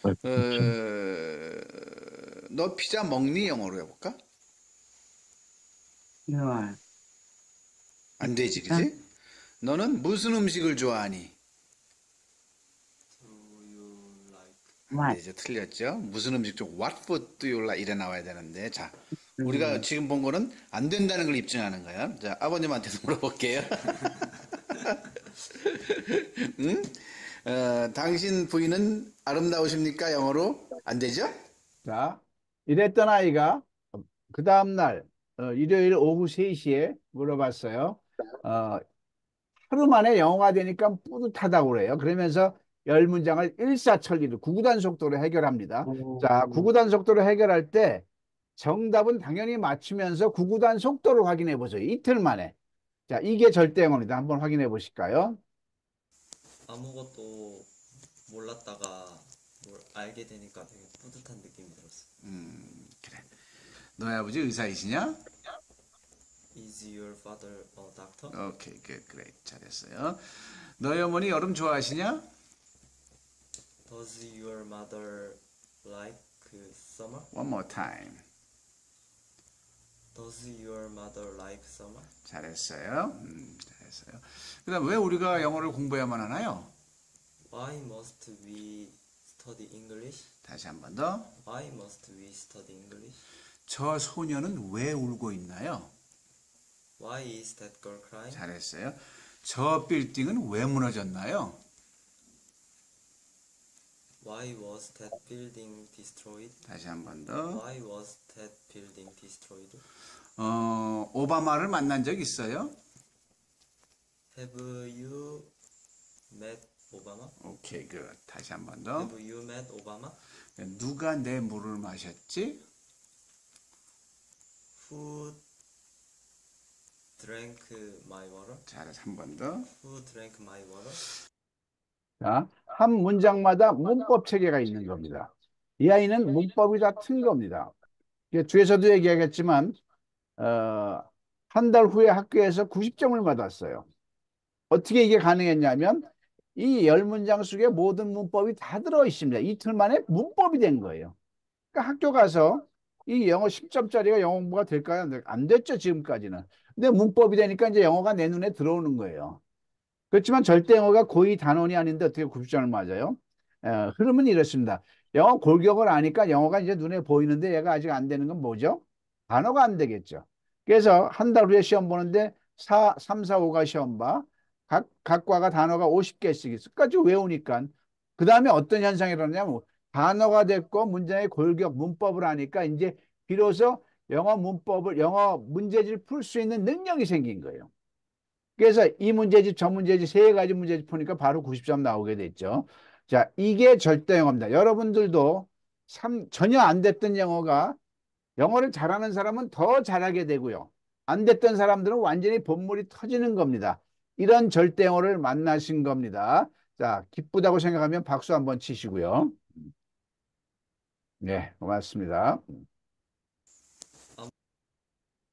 너 피자 먹니? 영어로 해볼까? No. 안 되지, 그지? 너는 무슨 음식을 좋아하니? 안 되죠, 틀렸죠? 무슨 음식 좀 What food do you like? 이래 나와야 되는데, 자, 우리가 지금 본 거는 안 된다는 걸 입증하는 거야. 자, 아버님한테도 물어볼게요. 응? 당신 부인은 아름다우십니까? 영어로 안 되죠? 자, 이랬던 아이가 그 다음날 일요일 오후 3시에 물어봤어요. 하루 만에 영어가 되니까 뿌듯하다고 그래요. 그러면서 10문장을 일사천리로 구구단 속도로 해결합니다. 자, 구구단 속도로 해결할 때 정답은 당연히 맞추면서 구구단 속도를 확인해 보세요. 이틀 만에. 자, 이게 절대 영어입니다. 한번 확인해 보실까요? 아무것도 몰랐다가 뭘 알게 되니까 되게 뿌듯한 느낌이 들었어. 그래. 너희 아버지 의사이시냐? Is your father a doctor? 오케이, 그래, 잘했어요. 너희 어머니 여름 좋아하시냐? Does your mother like summer? One more time. Does your mother like summer? 잘했어요. 잘했어요. 그 다음 왜 우리가 영어를 공부해야만 하나요? Why must we study English? 다시 한 번 더. Why must we study English? 저 소녀는 왜 울고 있나요? Why is that girl crying? 잘했어요. 저 빌딩은 왜 무너졌나요? Why was that building destroyed? 다시 한 번 더. Why was that building destroyed? 오바마를 만난 적 있어요? Have you met Obama? 오케이, 다시 한 번 더. Have you met Obama? 누가 내 물을 마셨지? Who drank my water? 잘했어, 한 번 더. Who drank my water? 자, 한 문장마다 문법 체계가 있는 겁니다. 이 아이는 문법이 다 튼 겁니다. 뒤에서도 얘기하겠지만 한 달 후에 학교에서 90점을 받았어요. 어떻게 이게 가능했냐면 이 10문장 속에 모든 문법이 다 들어있습니다. 이틀 만에 문법이 된 거예요. 그러니까 학교 가서 이 영어 10점짜리가 영어 공부가 될까요? 안 됐죠, 지금까지는. 근데 문법이 되니까 이제 영어가 내 눈에 들어오는 거예요. 그렇지만 절대 영어가 고의 단원이 아닌데 어떻게 90점을 맞아요? 흐름은 이렇습니다. 영어 골격을 아니까 영어가 이제 눈에 보이는데 얘가 아직 안 되는 건 뭐죠? 단어가 안 되겠죠. 그래서 한 달 후에 시험 보는데 3, 4, 5가 시험 봐. 각 과가 단어가 50개씩 끝까지 외우니까 그 다음에 어떤 현상이 일어나냐면 단어가 됐고 문장의 골격 문법을 하니까 이제 비로소 영어 문제지를 풀 수 있는 능력이 생긴 거예요. 그래서 이 문제집, 저 문제집, 3가지 문제집 푸니까 바로 90점 나오게 됐죠. 자, 이게 절대 영어입니다. 여러분들도 전혀 안 됐던 영어를 잘하는 사람은 더 잘하게 되고요. 안 됐던 사람들은 완전히 본물이 터지는 겁니다. 이런 절대 영어를 만나신 겁니다. 자, 기쁘다고 생각하면 박수 한번 치시고요. 네, 고맙습니다.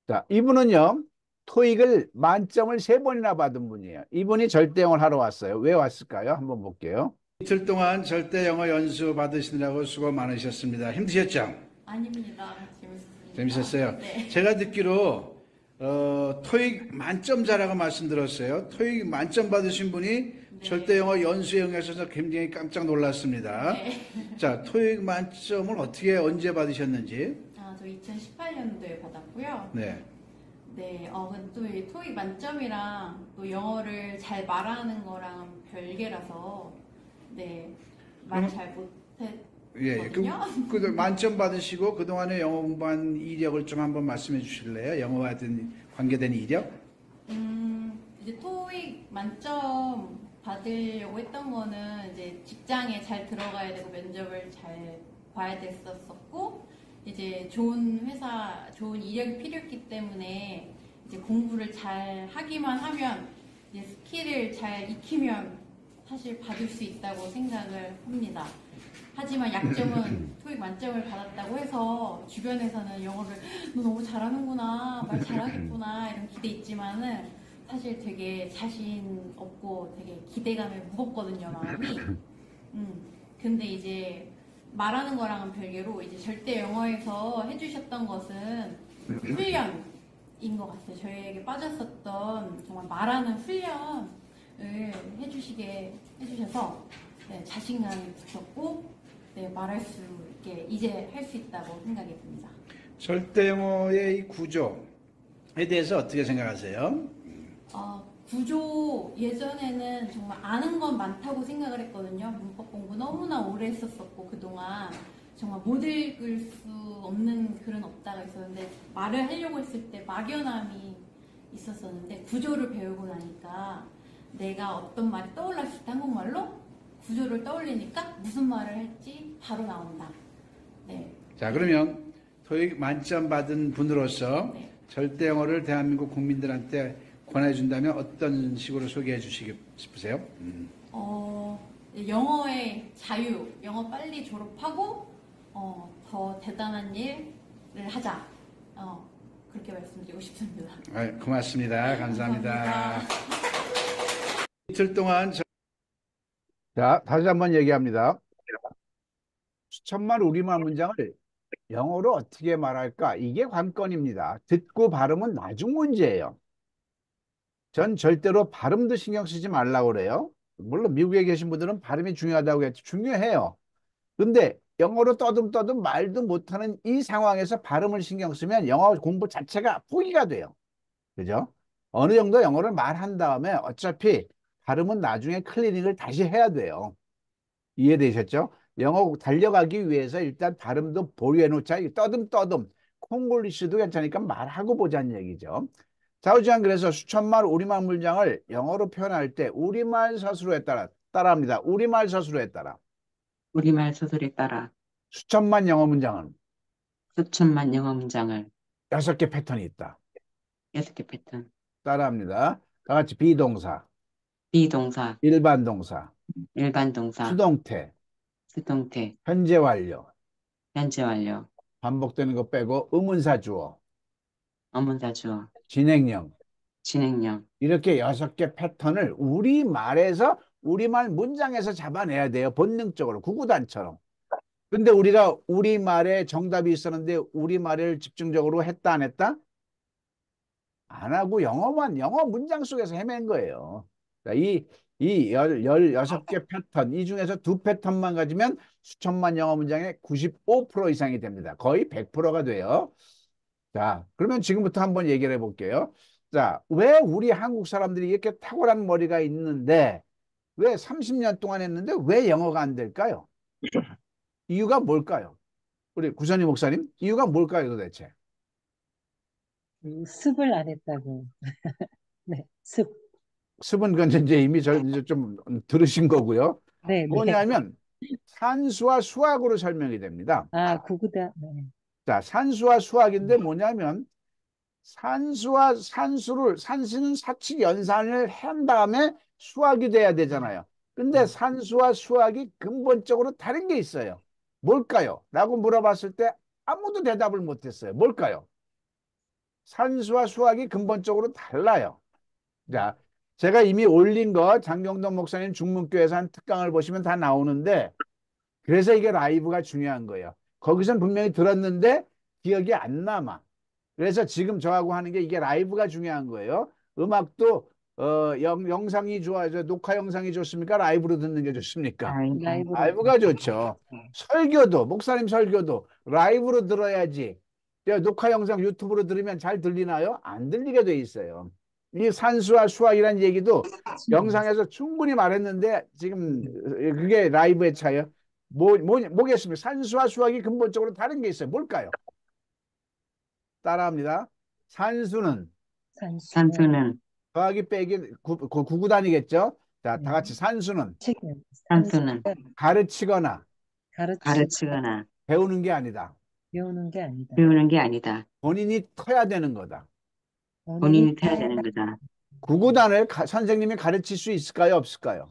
자, 이분은요. 토익을 만점을 3번이나 받은 분이에요. 이분이 절대 영어를 하러 왔어요. 왜 왔을까요? 한번 볼게요. 이틀 동안 절대 영어 연수 받으시느라고 수고 많으셨습니다. 힘드셨죠? 아닙니다. 재밌었습니다. 재밌었어요? 네. 제가 듣기로 토익 만점자라고 말씀드렸어요. 토익 만점 받으신 분이 네. 절대 영어 연수에 응하셔서 굉장히 깜짝 놀랐습니다. 네. 자, 토익 만점을 언제 받으셨는지? 저 2018년도에 받았고요. 네. 네, 근데 또 이 토익 만점이랑 또 영어를 잘 말하는 거랑 별개라서 네, 말 잘 못했거든요. 예, 그 만점 받으시고 그동안에 영어 공부한 이력을 좀 한번 말씀해 주실래요? 영어와 관계된 이력? 이제 토익 만점 받으려고 했던 거는 이제 직장에 잘 들어가야 되고 면접을 잘 봐야 됐었고 이제 좋은 회사, 좋은 이력이 필요했기 때문에 이제 공부를 잘 하기만 하면 이제 스킬을 잘 익히면 사실 받을 수 있다고 생각을 합니다. 하지만 약점은 토익 만점을 받았다고 해서 주변에서는 영어를 너 너무 잘하는구나, 말 잘하겠구나 이런 기대 있지만은 사실 되게 자신 없고 되게 기대감이 무겁거든요, 마음이. 근데 이제 말하는 거랑은 별개로 이제 절대 영어에서 해주셨던 것은 훈련인 것 같아요. 저희에게 빠졌었던 정말 말하는 훈련을 해주셔서 네, 자신감이 붙었고 네, 말할 수 있게 이제 할 수 있다고 생각이 듭니다. 절대 영어의 이 구조에 대해서 어떻게 생각하세요? 구조 예전에는 정말 아는 건 많다고 생각을 했거든요. 문법 공부 너무나 오래 했었었고 그동안 정말 못 읽을 수 없는 글은 없다가 있었는데 말을 하려고 했을 때 막연함이 있었었는데 구조를 배우고 나니까 내가 어떤 말이 떠올랐을 때 한국말로 구조를 떠올리니까 무슨 말을 할지 바로 나온다. 네. 자, 그러면 토익 만점 받은 분으로서 네. 절대 영어를 대한민국 국민들한테 권해준다면 어떤 식으로 소개해 주시고 싶으세요? 영어의 자유, 영어 빨리 졸업하고 더 대단한 일을 하자. 그렇게 말씀드리고 싶습니다. 고맙습니다. 감사합니다. 이틀 동안 자, 다시 한번 얘기합니다. 수천만 우리말 문장을 영어로 어떻게 말할까? 이게 관건입니다. 듣고 발음은 나중 문제예요. 전 절대로 발음도 신경 쓰지 말라고 그래요. 물론 미국에 계신 분들은 발음이 중요하다고 했죠. 중요해요. 근데 영어로 떠듬떠듬 말도 못하는 이 상황에서 발음을 신경 쓰면 영어 공부 자체가 포기가 돼요. 그죠? 어느 정도 영어를 말한 다음에 어차피 발음은 나중에 클리닉을 다시 해야 돼요. 이해되셨죠? 영어 달려가기 위해서 일단 발음도 보류해 놓자. 떠듬떠듬 콩글리시도 괜찮으니까 말하고 보자는 얘기죠. 자우지간 그래서 수천만 우리말 문장을 영어로 표현할 때 우리말 서술어에 따라합니다. 우리말 서술어에 따라. 우리말 서술에 따라 수천만 영어 문장은 수천만 영어 문장을 6개 패턴이 있다. 6개 패턴. 따라합니다. 다 같이 비동사, 비동사, 일반 동사, 일반 동사, 수동태, 수동태, 현재 완료, 현재 완료, 반복되는 거 빼고 의문사 주어, 어문사 주어, 진행형. 진행형. 이렇게 6개 패턴을 우리말에서 우리말 문장에서 잡아내야 돼요. 본능적으로 구구단처럼. 근데 우리가 우리말에 정답이 있었는데 우리말을 집중적으로 했다 안 했다? 안 하고 영어 문장 속에서 헤맨 거예요. 이 16개 패턴, 이 중에서 2패턴만 가지면 수천만 영어 문장의 95% 이상이 됩니다. 거의 100%가 돼요. 자, 그러면 지금부터 한번 얘기를 해볼게요. 자, 왜 우리 한국 사람들이 이렇게 탁월한 머리가 있는데 왜 30년 동안 했는데 왜 영어가 안 될까요? 이유가 뭘까요? 우리 구선희 목사님, 이유가 뭘까요, 도대체? 습을 안 했다고. 네, 습. 습은 그건 이제 이미 이제 좀 들으신 거고요. 네, 네. 뭐냐면 산수와 수학으로 설명이 됩니다. 구구다. 네. 자, 산수와 수학인데 뭐냐면 산수는 사칙 연산을 한 다음에 수학이 돼야 되잖아요. 근데 산수와 수학이 근본적으로 다른 게 있어요. 뭘까요? 라고 물어봤을 때 아무도 대답을 못했어요. 뭘까요? 산수와 수학이 근본적으로 달라요. 자, 제가 이미 올린 거 장경동 목사님 중문교회에서 한 특강을 보시면 다 나오는데 그래서 이게 라이브가 중요한 거예요. 거기선 분명히 들었는데 기억이 안 남아. 그래서 지금 저하고 하는 게 이게 라이브가 중요한 거예요. 음악도 영상이 좋아요. 녹화 영상이 좋습니까? 라이브로 듣는 게 좋습니까? 라이브가 좋죠. 설교도 목사님 설교도 라이브로 들어야지. 녹화 영상 유튜브로 들으면 잘 들리나요? 안 들리게 돼 있어요. 이 산수와 수학이라는 얘기도 영상에서 충분히 말했는데 지금 그게 라이브의 차이요. 뭐겠습니까? 산수와 수학이 근본적으로 다른 게 있어요. 뭘까요? 따라합니다. 산수는 산수는 더하기 빼기 구구단이겠죠. 자, 다 같이 산수는 산수는 가르치거나 가르치거나 배우는 게 아니다. 배우는 게 아니다. 배우는 게 아니다. 본인이 터야 되는 거다. 본인이 해야 되는 거다. 구구단을 선생님이 가르칠 수 있을까요? 없을까요?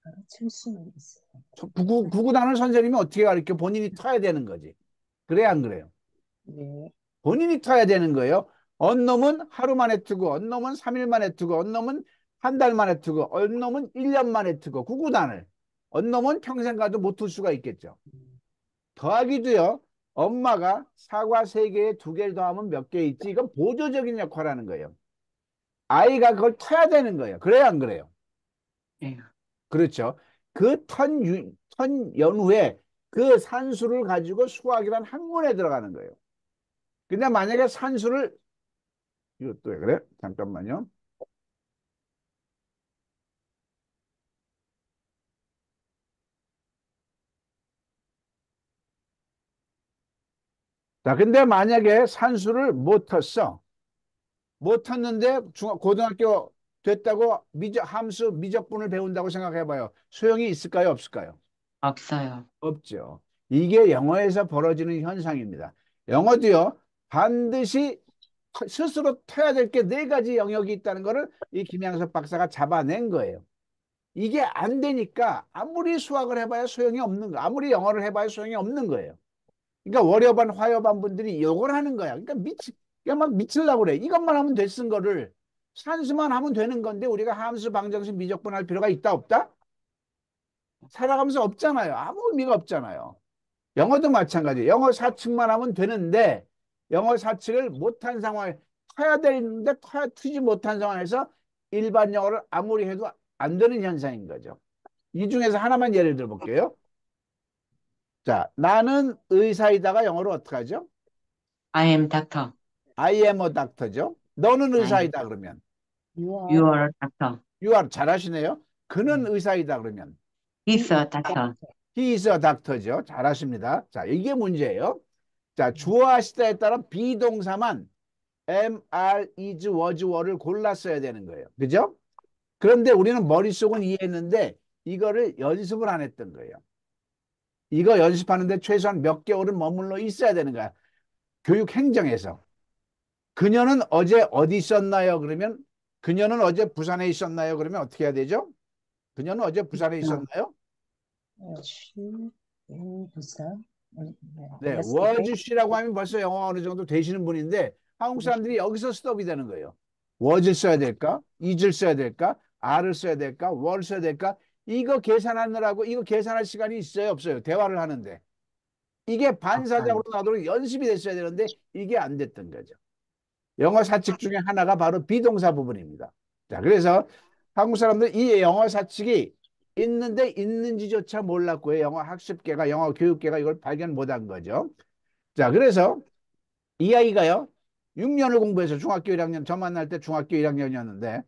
가르칠 수는 있어. 구구단을 선생님이 어떻게 가르쳐? 본인이 터야 되는 거지. 그래, 안 그래요? 네. 본인이 터야 되는 거예요. 언 놈은 하루 만에 트고, 언 놈은 3일 만에 트고, 언 놈은 한 달 만에 트고, 언 놈은 1년 만에 트고, 구구단을. 언 놈은 평생 가도 못 틀 수가 있겠죠. 더하기도요. 엄마가 사과 3개에 2개를 더하면 몇 개 있지? 이건 보조적인 역할을 하는 거예요. 아이가 그걸 터야 되는 거예요. 그래야 안 그래요? 네. 그렇죠. 그 턴 연후에 그 산수를 가지고 수학이란 학문에 들어가는 거예요. 근데 만약에 산수를 이것도 왜 그래? 잠깐만요. 자, 근데 만약에 산수를 못 텄어. 못 텄는데 고등학교 됐다고 함수 미적분을 배운다고 생각해봐요. 소용이 있을까요? 없을까요? 없어요. 없죠. 이게 영어에서 벌어지는 현상입니다. 영어도요, 반드시 스스로 터야 될 게 4가지 영역이 있다는 거를 이 김양석 박사가 잡아낸 거예요. 이게 안 되니까 아무리 수학을 해봐야 소용이 없는 거, 아무리 영어를 해봐야 소용이 없는 거예요. 그러니까 월여반, 화여반 분들이 욕을 하는 거야. 그러니까 그러니까 막 미치려고 그래. 이것만 하면 됐은 거를 산수만 하면 되는 건데 우리가 함수, 방정식, 미적분 할 필요가 있다, 없다? 살아가면서 없잖아요. 아무 의미가 없잖아요. 영어도 마찬가지예요. 영어 사칙만 하면 되는데 영어 사칙을 못한 상황에 터야 되는데 트지 못한 상황에서 일반 영어를 아무리 해도 안 되는 현상인 거죠. 이 중에서 하나만 예를 들어 볼게요. 자, 나는 의사이다가 영어로 어떻게 하죠? I am doctor. I am a doctor죠. 너는 의사이다 그러면 You are a doctor. you are 잘하시네요. 그는 의사이다 그러면 He's a doctor. he is a doctor죠. 잘하십니다. 자, 이게 문제예요. 자, 주어와 시제에 따라 비동사만 am, are, is, was, were를 골라 써야 되는 거예요. 그죠? 그런데 우리는 머릿속은 이해했는데 이거를 연습을 안 했던 거예요. 이거 연습하는데 최소한 몇 개월은 머물러 있어야 되는 거야. 교육 행정에서. 그녀는 어제 어디 있었나요? 그러면 그녀는 어제 부산에 있었나요? 그러면 어떻게 해야 되죠? 그녀는 어제 부산에 있었나요? 부산. 네, was she라고 하면 벌써 영어 어느 정도 되시는 분인데 한국 사람들이 여기서 스톱이 되는 거예요. was를 써야 될까? is를 써야 될까? are를 써야 될까? were를 써야 될까? 이거 계산하느라고 이거 계산할 시간이 있어요? 없어요? 대화를 하는데. 이게 반사적으로 나도록 연습이 됐어야 되는데 이게 안 됐던 거죠. 영어 사칙 중에 하나가 바로 비동사 부분입니다. 자, 그래서 한국 사람들 이 영어 사칙이 있는데 있는지조차 몰랐고요. 영어 학습계가, 영어 교육계가 이걸 발견 못한 거죠. 자, 그래서 이 아이가요, 6년을 공부해서 중학교 1학년, 저 만날 때 중학교 1학년이었는데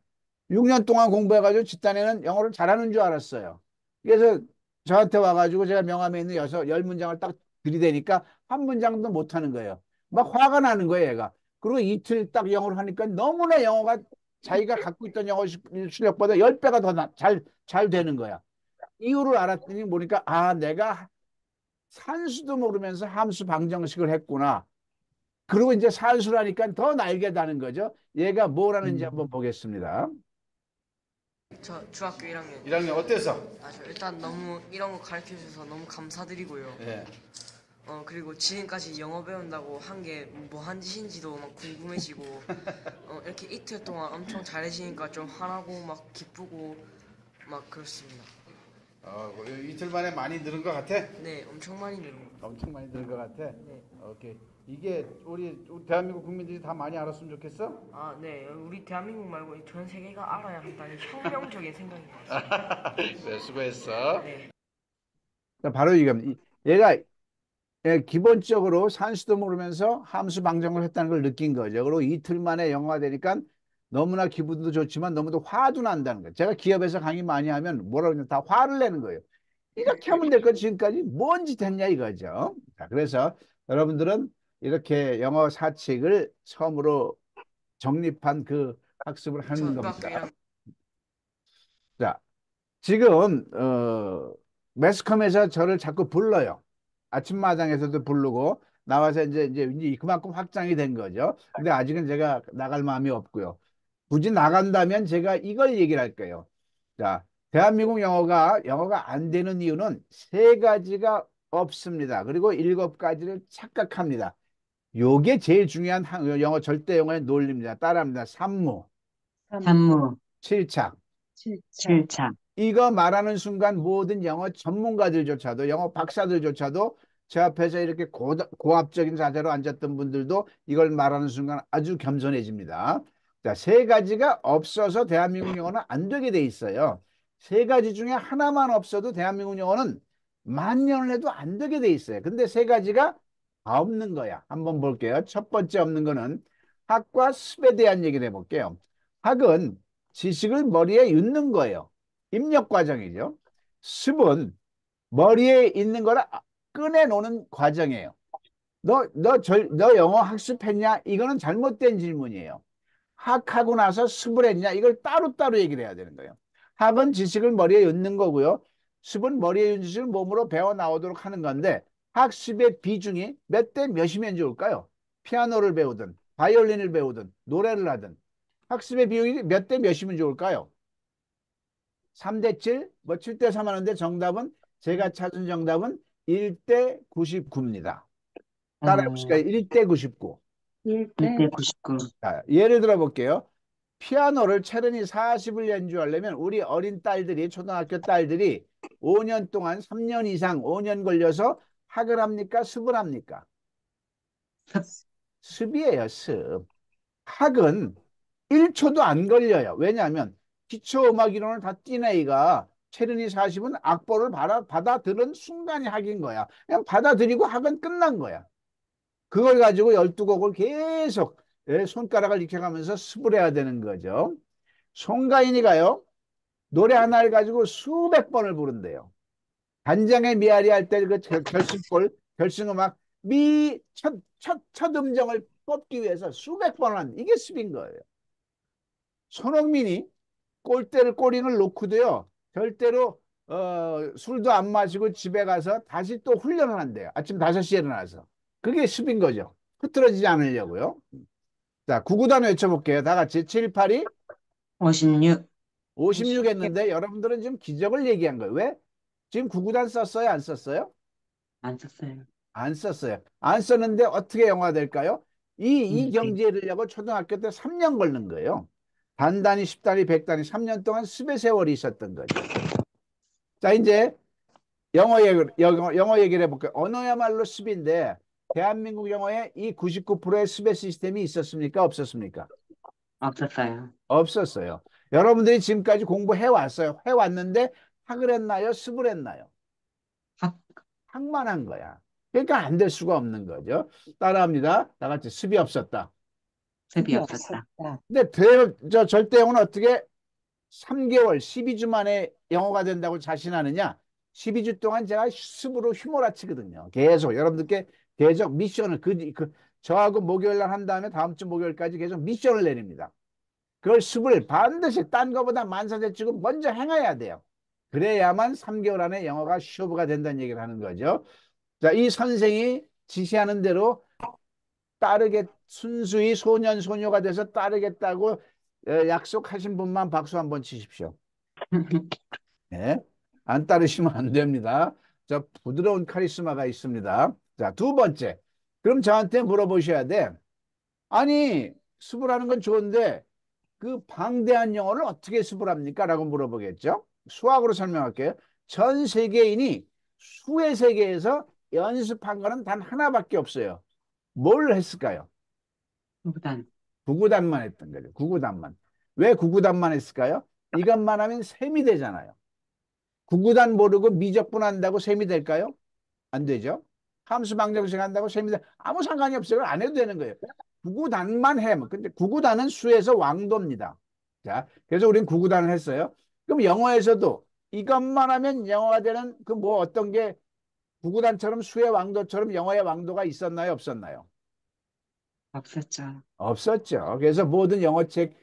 6년 동안 공부해가지고 집단에는 영어를 잘하는 줄 알았어요. 그래서 저한테 와가지고 제가 명함에 있는 10문장을 딱 들이대니까 한 문장도 못하는 거예요. 막 화가 나는 거예요, 얘가. 그리고 이틀 딱 영어를 하니까 너무나 영어가 자기가 갖고 있던 영어 실력보다 10배가 더 잘 되는 거야. 이유를 알았더니 보니까 아, 내가 산수도 모르면서 함수 방정식을 했구나. 그리고 이제 산수를 하니까 더 날개 다는 거죠. 얘가 뭘 하는지 한번 보겠습니다. 저 중학교 1학년. 1학년 어때서? 일단 너무 이런 거 가르쳐 주셔서 너무 감사드리고요. 예. 그리고 지금까지 영어 배운다고 한 게 뭐 한 짓인지도 막 궁금해지고 이렇게 이틀 동안 엄청 잘해지니까 좀 화나고 막 기쁘고 막 그렇습니다. 이틀 만에 많이 늘은 것 같아? 네, 엄청 많이 늘은 것 같아요. 엄청 많이 늘은 것 같아? 네. 오케이. 이게 우리 대한민국 국민들이 다 많이 알았으면 좋겠어? 아, 네. 우리 대한민국 말고 전 세계가 알아야 한다는 혁명적인 생각인 것 같습니다. 네, 수고했어. 네. 바로 이겁니다. 얘가 기본적으로 산수도 모르면서 함수 방정을 했다는 걸 느낀 거죠. 그리고 이틀 만에 영어가 되니까 너무나 기분도 좋지만 너무도 화도 난다는 거예요. 제가 기업에서 강의 많이 하면 뭐라 그러냐, 다 화를 내는 거예요. 이렇게 하면 될 거 지금까지 뭔 짓 했냐 이거죠. 자, 그래서 여러분들은 이렇게 영어 사칙을 처음으로 정립한 그 학습을 하는 겁니다. 자, 지금 매스컴에서 저를 자꾸 불러요. 아침마당에서도 부르고 나와서 이제 그만큼 확장이 된 거죠. 근데 아직은 제가 나갈 마음이 없고요. 굳이 나간다면 제가 이걸 얘기를 할 거예요. 자, 대한민국 영어가 안 되는 이유는 세 가지가 없습니다. 그리고 일곱 가지를 착각합니다. 요게 제일 중요한 영어 절대 영어의 논리입니다. 따라합니다. 산무, 산무, 칠착. 칠착, 이거 말하는 순간 모든 영어 전문가들조차도 영어 박사들조차도 제 앞에서 이렇게 고압적인 자세로 앉았던 분들도 이걸 말하는 순간 아주 겸손해집니다. 자, 세 가지가 없어서 대한민국 영어는 안 되게 돼 있어요. 세 가지 중에 하나만 없어도 대한민국 영어는 만 년을 해도 안 되게 돼 있어요. 근데 세 가지가 다 없는 거야. 한번 볼게요. 첫 번째 없는 거는 학과 습에 대한 얘기를 해볼게요. 학은 지식을 머리에 넣는 거예요. 입력 과정이죠. 습은 머리에 있는 거라 꺼내놓는 과정이에요. 너 영어 학습했냐? 이거는 잘못된 질문이에요. 학하고 나서 습을 했냐? 이걸 따로따로 얘기를 해야 되는 거예요. 학은 지식을 머리에 넣는 거고요. 습은 머리에 있는 지식을 몸으로 배워 나오도록 하는 건데 학습의 비중이 몇 대 몇이면 좋을까요? 피아노를 배우든 바이올린을 배우든 노래를 하든 학습의 비율이 몇 대 몇이면 좋을까요? 3대 7, 뭐 7대 3 하는데 정답은 제가 찾은 정답은 1대 99입니다. 따라해 보실까요? 1대 99. 1대 99. 자, 예를 들어 볼게요. 피아노를 체르니 40을 연주하려면 우리 어린 딸들이 초등학교 딸들이 5년 동안 3년 이상 5년 걸려서 학을 합니까? 습을 합니까? 습이에요, 습. 학은 1초도 안 걸려요. 왜냐하면 기초음악 이론을 다 띈 애가 체르니 40은 악보를 받아들은 순간이 학인 거야. 그냥 받아들이고 학은 끝난 거야. 그걸 가지고 12곡을 계속 손가락을 익혀가면서 습을 해야 되는 거죠. 송가인이가요. 노래 하나를 가지고 수백 번을 부른대요. 단장의 미아리 할 때 그 결승음악 첫 음정을 뽑기 위해서 수백 번을 한 이게 습인 거예요. 손흥민이 꼬링을 놓고도요. 절대로 술도 안 마시고 집에 가서 다시 또 훈련을 한대요. 아침 5시에 일어나서. 그게 습인 거죠. 흐트러지지 않으려고요. 자, 구구단 외쳐볼게요. 다 같이 7, 8이 56. 56 했는데 여러분들은 지금 기적을 얘기한 거예요. 왜? 지금 구구단 썼어요? 안 썼어요? 안 썼어요. 안 썼어요. 안 썼는데 어떻게 영어가 될까요? 이 경지에 이르려고 초등학교 때 3년 걸린 거예요. 단단히 10단위, 100단위 3년 동안 습의 세월이 있었던 거죠. 자, 이제 영어 얘기를 해볼게요. 언어야말로 습인데 대한민국 영어에 이 99%의 습의 시스템이 있었습니까? 없었습니까? 없었어요. 없었어요. 여러분들이 지금까지 공부해왔어요. 해왔는데 학을 했나요? 습을 했나요? 학만 한 거야. 그러니까 안 될 수가 없는 거죠. 따라합니다. 다 같이 습이 없었다. 습이 없었다. 근데 절대 영어는 어떻게 3개월, 12주 만에 영어가 된다고 자신하느냐? 12주 동안 제가 습으로 휘몰아치거든요. 계속 여러분들께 계속 미션을 저하고 목요일 날 한 다음에 다음 주 목요일까지 계속 미션을 내립니다. 그걸 습을 반드시 딴 거보다 만사제치고 먼저 행해야 돼요. 그래야만 3개월 안에 영어가 쇼부가 된다는 얘기를 하는 거죠. 자, 이 선생이 지시하는 대로 순수히 소년 소녀가 돼서 따르겠다고 약속하신 분만 박수 한번 치십시오. 네. 안 따르시면 안 됩니다. 저 부드러운 카리스마가 있습니다. 자, 두 번째. 그럼 저한테 물어보셔야 돼. 아니, 습을 하는 건 좋은데 그 방대한 영어를 어떻게 습을 합니까? 라고 물어보겠죠. 수학으로 설명할게요. 전 세계인이 수의 세계에서 연습한 거는 단 하나밖에 없어요. 뭘 했을까요? 구구단. 구구단만 했던 거죠. 구구단만. 왜 구구단만 했을까요? 이것만 하면 셈이 되잖아요. 구구단 모르고 미적분 한다고 셈이 될까요? 안 되죠. 함수 방정식 한다고 셈이 돼. 아무 상관이 없어요. 안 해도 되는 거예요. 구구단만 해. 근데 구구단은 수에서 왕도입니다. 자, 그래서 우리는 구구단을 했어요. 그럼 영어에서도 이것만 하면 영어가 되는 그 뭐 어떤 게 구구단처럼 수의 왕도처럼 영어의 왕도가 있었나요? 없었나요? 없었죠. 없었죠. 그래서 모든 영어책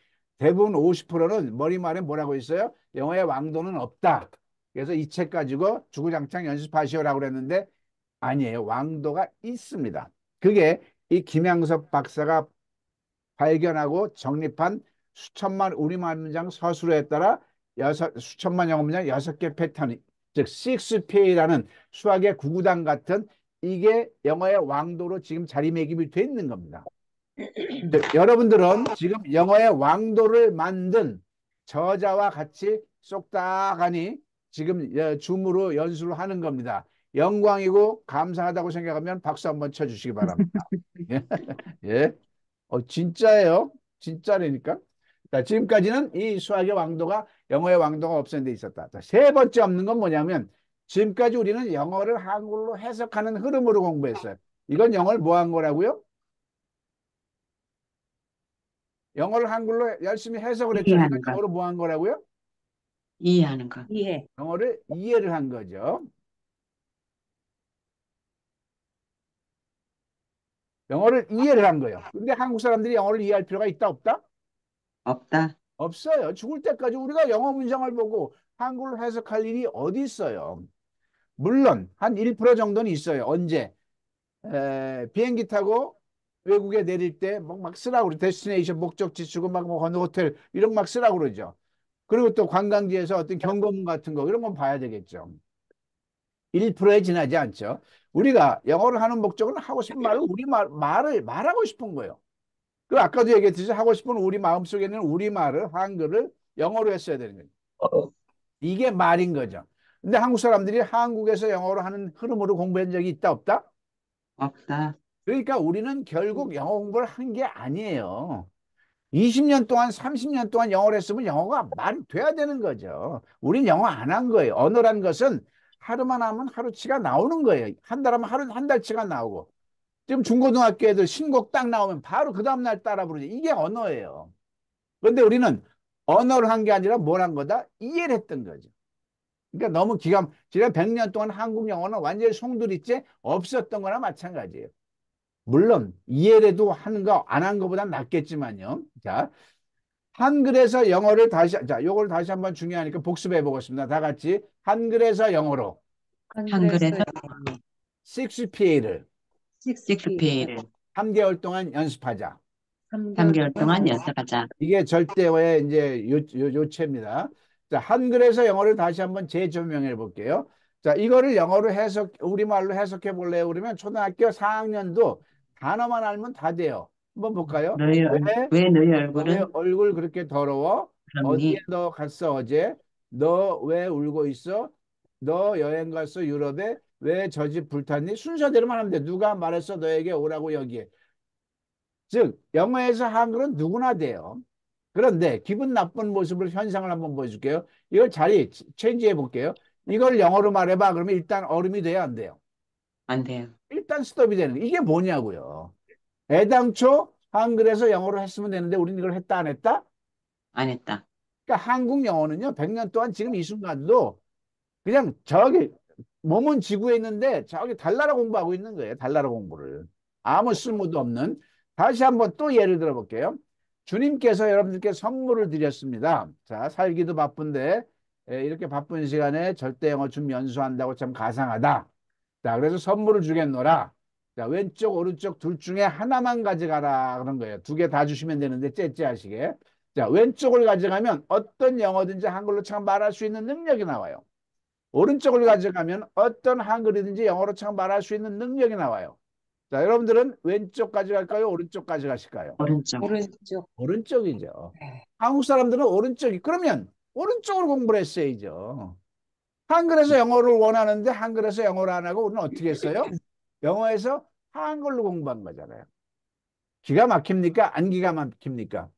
대부분 50%는 머리말에 뭐라고 있어요? 영어의 왕도는 없다. 그래서 이 책 가지고 주구장창 연습하시오라고 그랬는데 아니에요. 왕도가 있습니다. 그게 이 김양섭 박사가 발견하고 정립한 수천만 우리말 문장 서술에 따라 수천만 영어 문장 6개 패턴, 즉 6PA라는 수학의 구구단 같은 이게 영어의 왕도로 지금 자리매김이 돼 있는 겁니다. 근데 여러분들은 지금 영어의 왕도를 만든 저자와 같이 쏙닥하니 지금 줌으로 연수를 하는 겁니다. 영광이고 감사하다고 생각하면 박수 한번 쳐주시기 바랍니다. 예. 예. 진짜예요. 진짜라니까. 자, 지금까지는 이 수학의 왕도가 영어의 왕도가 없앤 데 있었다. 자, 세 번째 없는 건 뭐냐면 지금까지 우리는 영어를 한글로 해석하는 흐름으로 공부했어요. 이건 영어를 뭐 한 거라고요? 영어를 한글로 열심히 해석을 했죠. 이건 영어로 뭐 한 거라고요? 이해하는 거. 이해. 영어를 이해를 한 거죠. 영어를 이해를 한 거예요. 근데 한국 사람들이 영어를 이해할 필요가 있다 없다? 없다. 없어요. 죽을 때까지 우리가 영어 문장을 보고 한글로 해석할 일이 어디 있어요. 물론 한 1% 정도는 있어요. 언제? 비행기 타고 외국에 내릴 때 막 쓰라고 그래. 데스티네이션 목적지 주고 막뭐 어느 호텔 이런 거 막 쓰라고 그러죠. 그리고 또 관광지에서 어떤 경고문 같은 거 이런 건 봐야 되겠죠. 1%에 지나지 않죠. 우리가 영어를 하는 목적은 하고 싶은 말을 말을 말하고 싶은 거예요. 그 아까도 얘기했듯이 하고 싶은 우리 마음속에 있는 우리말을 한글을 영어로 했어야 되는 거예요. 이게 말인 거죠. 근데 한국 사람들이 한국에서 영어로 하는 흐름으로 공부한 적이 있다 없다? 없다. 그러니까 우리는 결국 영어 공부를 한 게 아니에요. 20년 동안 30년 동안 영어를 했으면 영어가 말이 돼야 되는 거죠. 우린 영어 안 한 거예요. 언어란 것은 하루만 하면 하루치가 나오는 거예요. 한 달 하면 한 달치가 나오고. 지금 중고등학교 애들 신곡 딱 나오면 바로 그 다음날 따라 부르죠. 이게 언어예요. 그런데 우리는 언어를 한 게 아니라 뭘 한 거다? 이해를 했던 거죠. 그러니까 너무 지난 100년 동안 한국 영어는 완전히 송두리째 없었던 거나 마찬가지예요. 물론 이해라도 하는 거 안 한 거보다 낫겠지만요. 자, 한글에서 영어를 자, 요걸 다시 한번 중요하니까 복습해 보겠습니다. 다 같이 한글에서 영어로 한글에서 6PA를 6PA를 3개월 동안 연습하자. 3개월 동안 연습하자. 이게 절대어의 이제 요체입니다. 자, 한글에서 영어를 다시 한번 재조명해 볼게요. 자, 이거를 영어로 우리말로 해석해 볼래요? 그러면 초등학교 4학년도 단어만 알면 다 돼요. 한번 볼까요? 왜 너희 얼굴은? 너의 얼굴 그렇게 더러워? 어디에 너 갔어 어제? 너 왜 울고 있어? 너 여행 갔어 유럽에? 왜 저 집 불탔니? 순서대로만 하면 돼. 누가 말했어 너에게 오라고 여기에. 즉 영어에서 한글은 누구나 돼요. 그런데 기분 나쁜 모습을 현상을 한번 보여줄게요. 이걸 자리 체인지해 볼게요. 이걸 영어로 말해봐. 그러면 일단 얼음이 돼요 안 돼요? 안 돼요. 일단 스톱이 되는 거예요. 이게 뭐냐고요. 애당초 한글에서 영어로 했으면 되는데 우리는 이걸 했다 안 했다? 안 했다. 그러니까 한국 영어는요 100년 동안 지금 이 순간도 그냥 저기 몸은 지구에 있는데 저기 달나라 공부하고 있는 거예요. 달나라 공부를. 아무 쓸모도 없는. 다시 한번 또 예를 들어 볼게요. 주님께서 여러분들께 선물을 드렸습니다. 자, 살기도 바쁜데 이렇게 바쁜 시간에 절대 영어 좀 연수한다고 참 가상하다. 자, 그래서 선물을 주겠노라. 자, 왼쪽 오른쪽 둘 중에 하나만 가져가라 그런 거예요. 두 개 다 주시면 되는데 째째하시게. 자, 왼쪽을 가져가면 어떤 영어든지 한글로 참 말할 수 있는 능력이 나와요. 오른쪽을 가져가면 어떤 한글이든지 영어로 참 말할 수 있는 능력이 나와요. 자, 여러분들은 왼쪽 가져갈까요? 오른쪽 가져가실까요? 오른쪽. 오른쪽이죠. 한국 사람들은 오른쪽이. 그러면 오른쪽으로 공부를 했어야죠. 한글에서 영어를 원하는데 한글에서 영어를 안 하고 우리는 어떻게 했어요? 영어에서 한글로 공부한 거잖아요. 기가 막힙니까? 안 기가 막힙니까?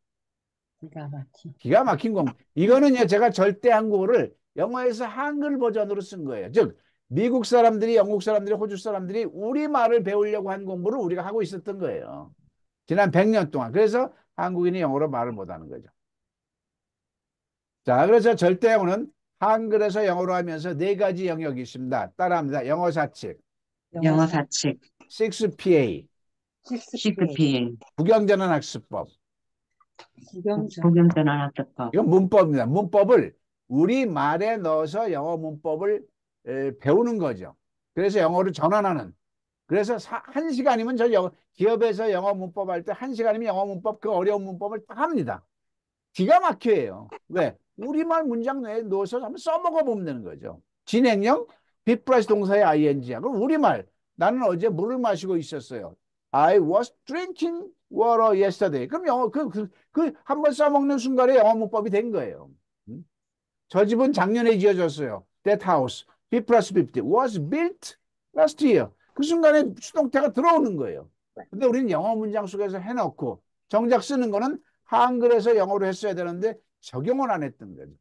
기가 막힌 공부. 이거는요, 제가 절대 한국어를 영어에서 한글 버전으로 쓴 거예요. 즉, 미국 사람들이, 영국 사람들이, 호주 사람들이 우리말을 배우려고 한 공부를 우리가 하고 있었던 거예요. 지난 100년 동안. 그래서 한국인이 영어로 말을 못하는 거죠. 자, 그래서 절대 영어는 한글에서 영어로 하면서 네 가지 영역이 있습니다. 따라합니다. 영어 사칙. 영어 사칙. 6PA. 6PA. 구경전환 학습법. 구경전환학습법. 이건 문법입니다. 문법을 우리말에 넣어서 영어 문법을 배우는 거죠. 그래서 영어를 전환하는. 그래서 1시간이면 기업에서 영어 문법 할 때 1시간이면 영어 문법 그 어려운 문법을 다 합니다. 기가 막혀요. 왜? 우리말 문장 내에 넣어서 한번 써먹어 보면 되는 거죠. 진행형 be 플러스 동사의 ing야. 그럼 우리말 나는 어제 물을 마시고 있었어요. I was drinking water yesterday. 그럼 영어 한번 써먹는 순간에 영어 문법이 된 거예요. 저 집은 작년에 지어졌어요. That house be 플러스 50 was built last year. 그 순간에 수동태가 들어오는 거예요. 근데 우리는 영어 문장 속에서 해놓고 정작 쓰는 거는 한글에서 영어로 했어야 되는데 적용을 안 했던 거죠.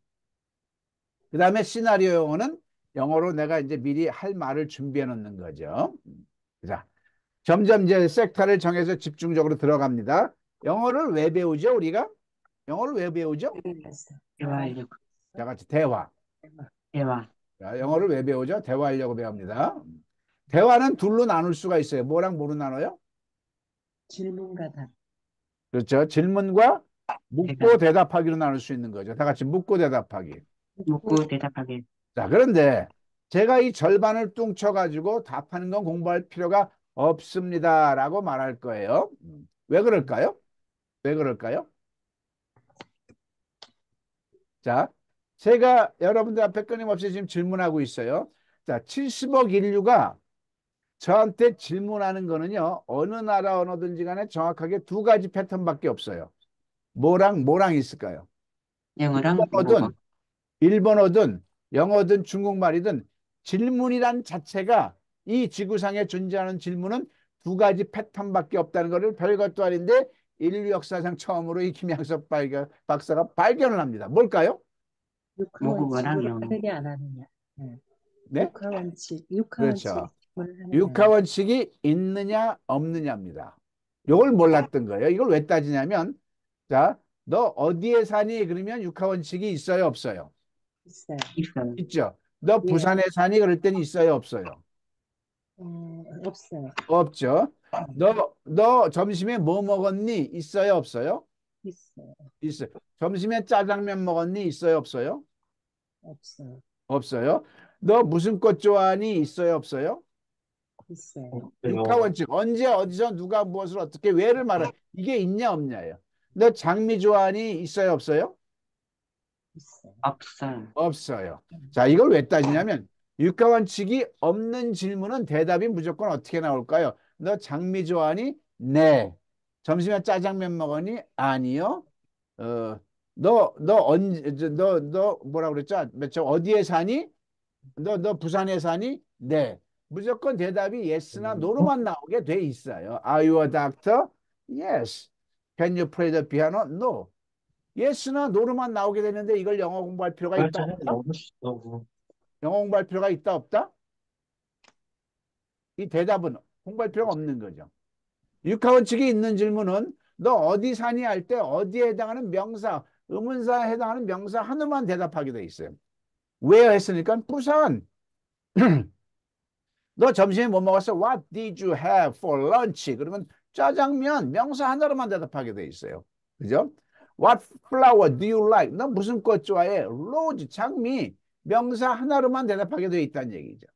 그 다음에 시나리오 영어는 영어로 내가 이제 미리 할 말을 준비해 놓는 거죠. 자, 점점 이제 섹터를 정해서 집중적으로 들어갑니다. 영어를 왜 배우죠, 우리가? 영어를 왜 배우죠? 대화하려고. 자, 같이 대화. 대화. 자, 영어를 왜 배우죠? 대화하려고 배웁니다. 대화는 둘로 나눌 수가 있어요. 뭐랑 뭐로 나눠요? 질문과 답. 그렇죠. 질문과 묻고 대답하기로 나눌 수 있는 거죠. 다 같이 묻고 대답하기. 묻고 대답하기. 자, 그런데 제가 이 절반을 뚱쳐가지고 답하는 건 공부할 필요가 없습니다. 라고 말할 거예요. 왜 그럴까요? 왜 그럴까요? 자, 제가 여러분들 앞에 끊임없이 지금 질문하고 있어요. 자, 70억 인류가 저한테 질문하는 거는요, 어느 나라 언어든지 간에 정확하게 두 가지 패턴밖에 없어요. 뭐랑 뭐랑 있을까요? 영어랑 일본어든 영어든 중국말이든 질문이란 자체가 이 지구상에 존재하는 질문은 두 가지 패턴밖에 없다는 것을 별것도 아닌데 인류 역사상 처음으로 이 김양섭 박사가 발견을 합니다. 뭘까요? 육하원칙을 하느냐 안 하느냐. 네? 육하원칙. 그렇죠. 육하원칙이 있느냐 없느냐입니다. 이걸 몰랐던 거예요. 이걸 왜 따지냐면, 자, 너 어디에 사니? 그러면 육하원칙이 있어요 없어요? 있어요. 있죠. 너 부산에 사니? 그럴 때는 있어요 없어요? 없어요. 없죠. 너 점심에 뭐 먹었니? 있어요 없어요? 있어요. 있어요. 점심에 짜장면 먹었니? 있어요 없어요? 없어요. 없어요. 너 무슨 꽃 좋아하니? 있어요 없어요? 있어요. 육하원칙. 언제 어디서 누가 무엇을 어떻게 왜를 말해. 이게 있냐 없냐예요. 너 장미 좋아하니? 있어요 없어요? 없어요. 없어요. 자, 이걸 왜 따지냐면 육하원칙이 없는 질문은 대답이 무조건 어떻게 나올까요? 너 장미 좋아하니? 네. 점심에 짜장면 먹었니? 아니요. 너 뭐라 그랬죠? 어디에 사니? 너 부산에 사니? 네. 무조건 대답이 yes나 no로만 나오게 돼 있어요. Are you a doctor? Yes. Can you play the piano? No. yes나 no로만 나오게 되는데 이걸 영어 공부할 필요가 있다 없다? 영어 공부할 필요가 있다 없다? 이 대답은 공부할 필요가 없는 거죠. 육하원칙이 있는 질문은 너 어디 사니 할 때 어디에 해당하는 명사, 의문사에 해당하는 명사 하나만 대답하게 돼 있어요. 왜 했으니까 부산. 너 점심에 뭐 먹었어? What did you have for lunch? 그러면 짜장면 명사 하나로만 대답하게 돼 있어요. 그죠? What flower do you like? 너 무슨 꽃 좋아해? Rose, 장미. 명사 하나로만 대답하게 돼 있다는 얘기죠.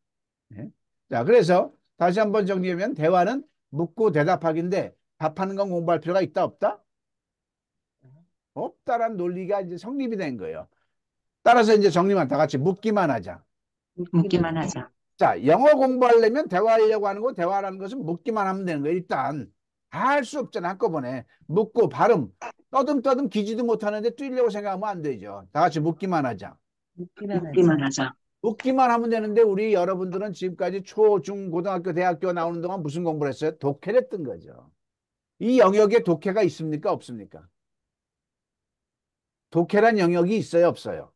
네? 자, 그래서 다시 한번 정리하면 대화는 묻고 대답하기인데 답하는 건 공부할 필요가 있다 없다? 없다라는 논리가 이제 성립이 된 거예요. 따라서 이제 정리만 다 같이 묻기만 하자. 묻기만 하자. 자, 영어 공부하려면 대화하려고 하는 거, 대화라는 것은 묻기만 하면 되는 거예요. 일단 다 할 수 없잖아. 한꺼번에 묻고 발음 떠듬떠듬 기지도 못하는데 뛰려고 생각하면 안 되죠. 다 같이 묻기만 하자. 묻기만 하자. 묻기만 하면 되는데 우리 여러분들은 지금까지 초, 중, 고등학교, 대학교 나오는 동안 무슨 공부를 했어요? 독해를 했던 거죠. 이 영역에 독해가 있습니까? 없습니까? 독해란 영역이 있어요? 없어요?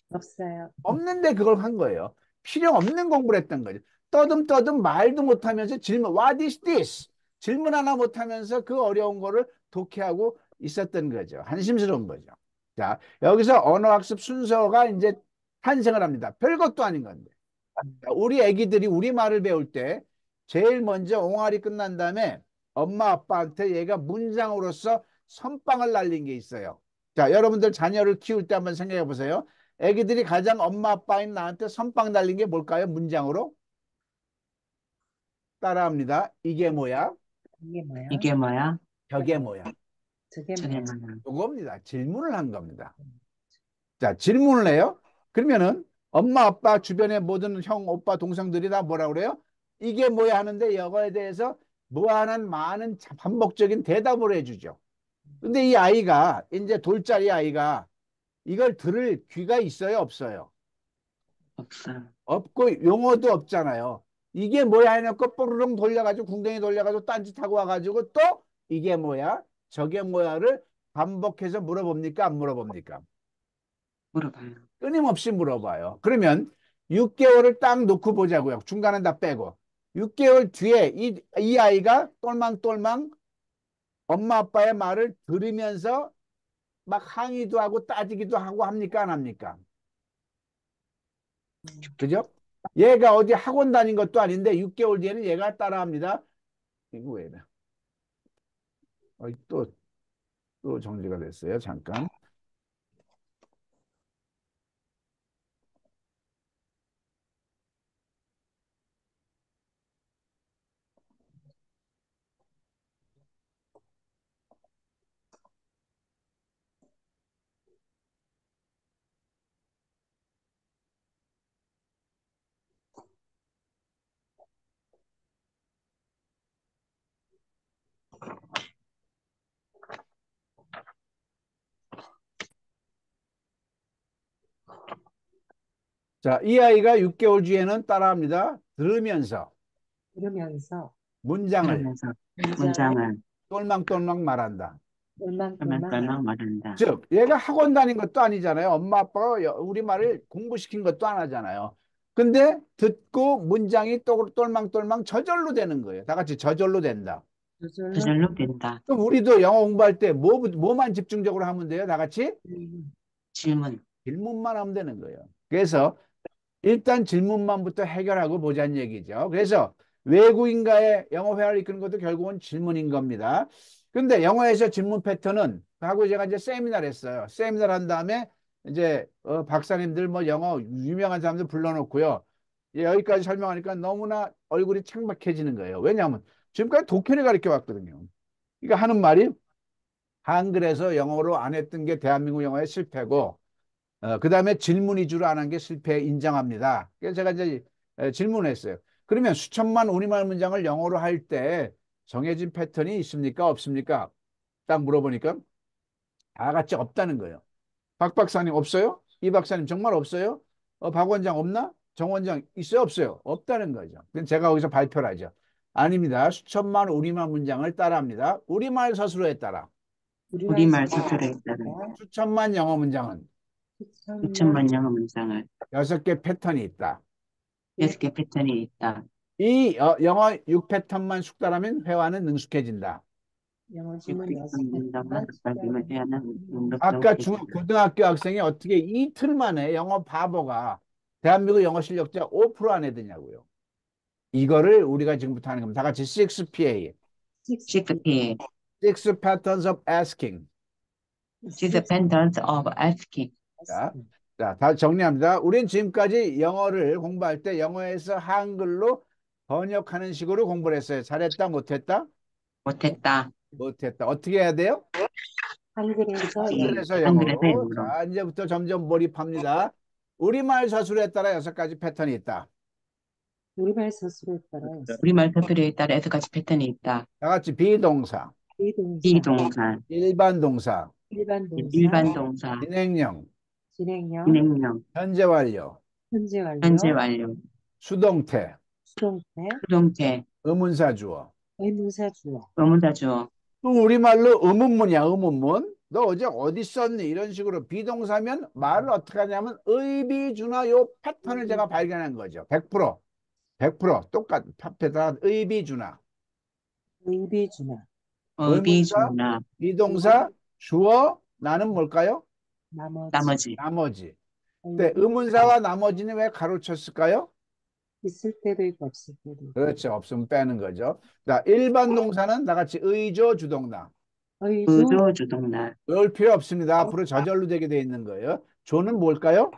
없어요. 없는데 그걸 한 거예요. 필요 없는 공부를 했던 거죠. 떠듬떠듬 말도 못하면서 질문, What is this? 질문 하나 못하면서 그 어려운 거를 독해하고 있었던 거죠. 한심스러운 거죠. 자, 여기서 언어학습 순서가 이제 탄생을 합니다. 별것도 아닌 건데. 우리 애기들이 우리말을 배울 때 제일 먼저 옹알이 끝난 다음에 엄마 아빠한테 얘가 문장으로서 선빵을 날린 게 있어요. 자, 여러분들 자녀를 키울 때 한번 생각해 보세요. 애기들이 가장 엄마 아빠인 나한테 선빵 날린 게 뭘까요? 문장으로? 따라합니다. 이게 뭐야? 이게 뭐야? 이게 뭐야? 저게 뭐야? 저게 저게 뭐야? 뭐야? 요겁니다. 질문을 한 겁니다. 자, 질문을 해요. 그러면은 엄마, 아빠, 주변의 모든 형, 오빠, 동생들이 다 뭐라 그래요? 이게 뭐야 하는데 이거에 대해서 무한한 많은 반복적인 대답을 해주죠. 근데 이 아이가, 이제 돌짜리 아이가 이걸 들을 귀가 있어요, 없어요? 없어요. 없고 용어도 없잖아요. 이게 뭐야 해놓고 뽀르릉 돌려가지고 궁뎅이 돌려가지고 딴짓하고 와가지고 또 이게 뭐야? 저게 뭐야를 반복해서 물어봅니까? 안 물어봅니까? 물어봐요. 끊임없이 물어봐요. 그러면 6개월을 딱 놓고 보자고요. 중간은 다 빼고. 6개월 뒤에 이 아이가 똘망똘망 엄마 아빠의 말을 들으면서 막 항의도 하고 따지기도 하고 합니까? 안 합니까? 그죠? 얘가 어디 학원 다닌 것도 아닌데 6개월 뒤에는 얘가 따라합니다. 이거 왜 이래? 또 정리가 됐어요. 잠깐. 자, 이 아이가 6개월 뒤에는 따라합니다. 들으면서 들으면서 문장을 그러면서 문장을 똘망똘망 말한다. 똘망똘망 말한다. 즉, 얘가 학원 다닌 것도 아니잖아요. 엄마 아빠가 우리 말을 공부시킨 것도 안 하잖아요. 근데 듣고 문장이 똘망똘망 저절로 되는 거예요. 다 같이 저절로 된다. 저절로 된다. 그럼 우리도 영어 공부할 때 뭐만 집중적으로 하면 돼요? 다 같이? 질문. 질문만 하면 되는 거예요. 그래서 일단 질문만부터 해결하고 보자는 얘기죠. 그래서 외국인과의 영어 회화를 이끄는 것도 결국은 질문인 겁니다. 근데 영어에서 질문 패턴은 하고 제가 이제 세미나를 했어요. 세미나를 한 다음에 이제 박사님들 뭐 영어 유명한 사람들 불러놓고요. 예, 여기까지 설명하니까 너무나 얼굴이 창백해지는 거예요. 왜냐하면 지금까지 독해를 가르쳐 왔거든요. 그러니까 하는 말이 한글에서 영어로 안 했던 게 대한민국 영어의 실패고 그 다음에 질문 위주로 안 한 게 실패 인정합니다. 그래서 제가 이제 질문을 했어요. 그러면 수천만 우리말 문장을 영어로 할 때 정해진 패턴이 있습니까? 없습니까? 딱 물어보니까 다 같이 없다는 거예요. 박 박사님 없어요? 이 박사님 정말 없어요? 박 원장 없나? 정 원장 있어요? 없어요? 없다는 거죠. 그럼 제가 거기서 발표를 하죠. 아닙니다. 수천만 우리말 문장을 따라합니다. 우리말 서술어에 따라. 우리말 서술에 따라 수천만 영어 문장은 6천만 영어 문장을 6개 패턴이 있다. 6개 패턴이 있다. 이 영어 6패턴만 숙달하면 회화는 능숙해진다. 영어 질문 6패턴만 숙달하면 회화는 아까 능숙해진다. 고등학교 학생이 어떻게 이틀 만에 영어 바보가 대한민국 영어 실력자 5% 안에 드냐고요. 이거를 우리가 지금부터 하는 겁니다. 다 같이 6PA. 6PA. 6 Patterns of Asking. 6 Patterns of Asking. 자, 다 정리합니다. 우린 지금까지 영어를 공부할 때 영어에서 한글로 번역하는 식으로 공부를 했어요. 잘했다, 못했다? 못했다. 못했다. 어떻게 해야 돼요? 한글에서 영어로. 자, 이제부터 점점 몰입합니다. 우리말 서술에 따라 6가지 패턴이 있다. 우리말 서술에 따라 우리말 서술에 따라 6가지 패턴이 있다. 다 같이 비동사, 비동사, 일반 동사, 일반 동사, 진행형, 진행형, 현재 완료, 현재 완료, 수동태, 수동태, 의문사 주어. 의문사 주어. 의문사 주어. 또 우리말로 의문문이야, 의문문. 너 어제 어디 썼니? 이런 식으로 비동사면 말을 어떻게 하냐면 의비준어 요 패턴을 제가 발견한 거죠. 100%. 100% 똑같은 패턴 의비준어. 의비준어. 의문사, 비동사, 주어, 나는 뭘까요? 나머지. 나머지. 근데 의문사와 나머지는 왜 가로쳤을까요? 있을 때도 있고 없을 때도 있고. 그렇죠. 없으면 빼는 거죠. 자, 일반 동사는 다 같이 의조 주동나. 의조 주동나. 외울 필요 없습니다. 앞으로 저절로 되게 돼 있는 거예요. 조는 뭘까요?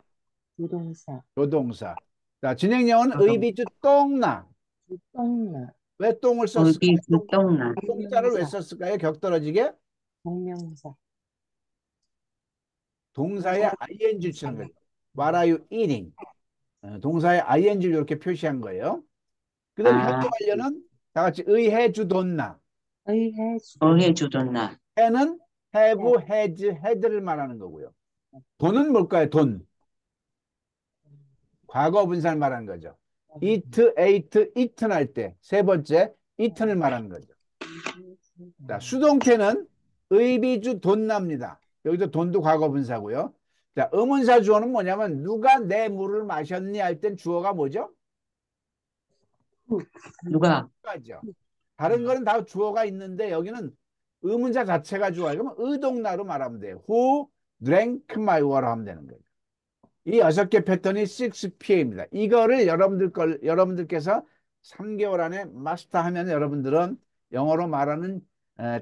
조동사. 조동사. 자, 진행형은 의비주 똥나. 똥나. 왜 똥을 썼을까요? 의비주 똥나. 똥자를 왜 썼을까요? 격떨어지게? 동명사. 동사에 ing 치는 거죠. What are you eating? 동사에 ing를 이렇게 표시한 거예요. 그 다음에 현재 완료는 다 같이 의해 주돈나. 의해 주돈나. 해는 have, has, had를 말하는 거고요. 돈은 뭘까요? 돈. 과거 분사를 말하는 거죠. eat, ate, eaten 할 때 세 번째 eaten을 말하는 거죠. 자, 수동태는 의비주 돈납니다. 여기도 돈도 과거 분사고요. 자, 의문사 주어는 뭐냐면 누가 내 물을 마셨니 할 땐 주어가 뭐죠? 누가죠. 다른 거는 다 주어가 있는데 여기는 의문사 자체가 주어요. 그러면 의동나로 말하면 돼요. Who drank my water 하면 되는 거예요. 이 6개 패턴이 6PA입니다. 이거를 여러분들께서 3개월 안에 마스터하면 여러분들은 영어로 말하는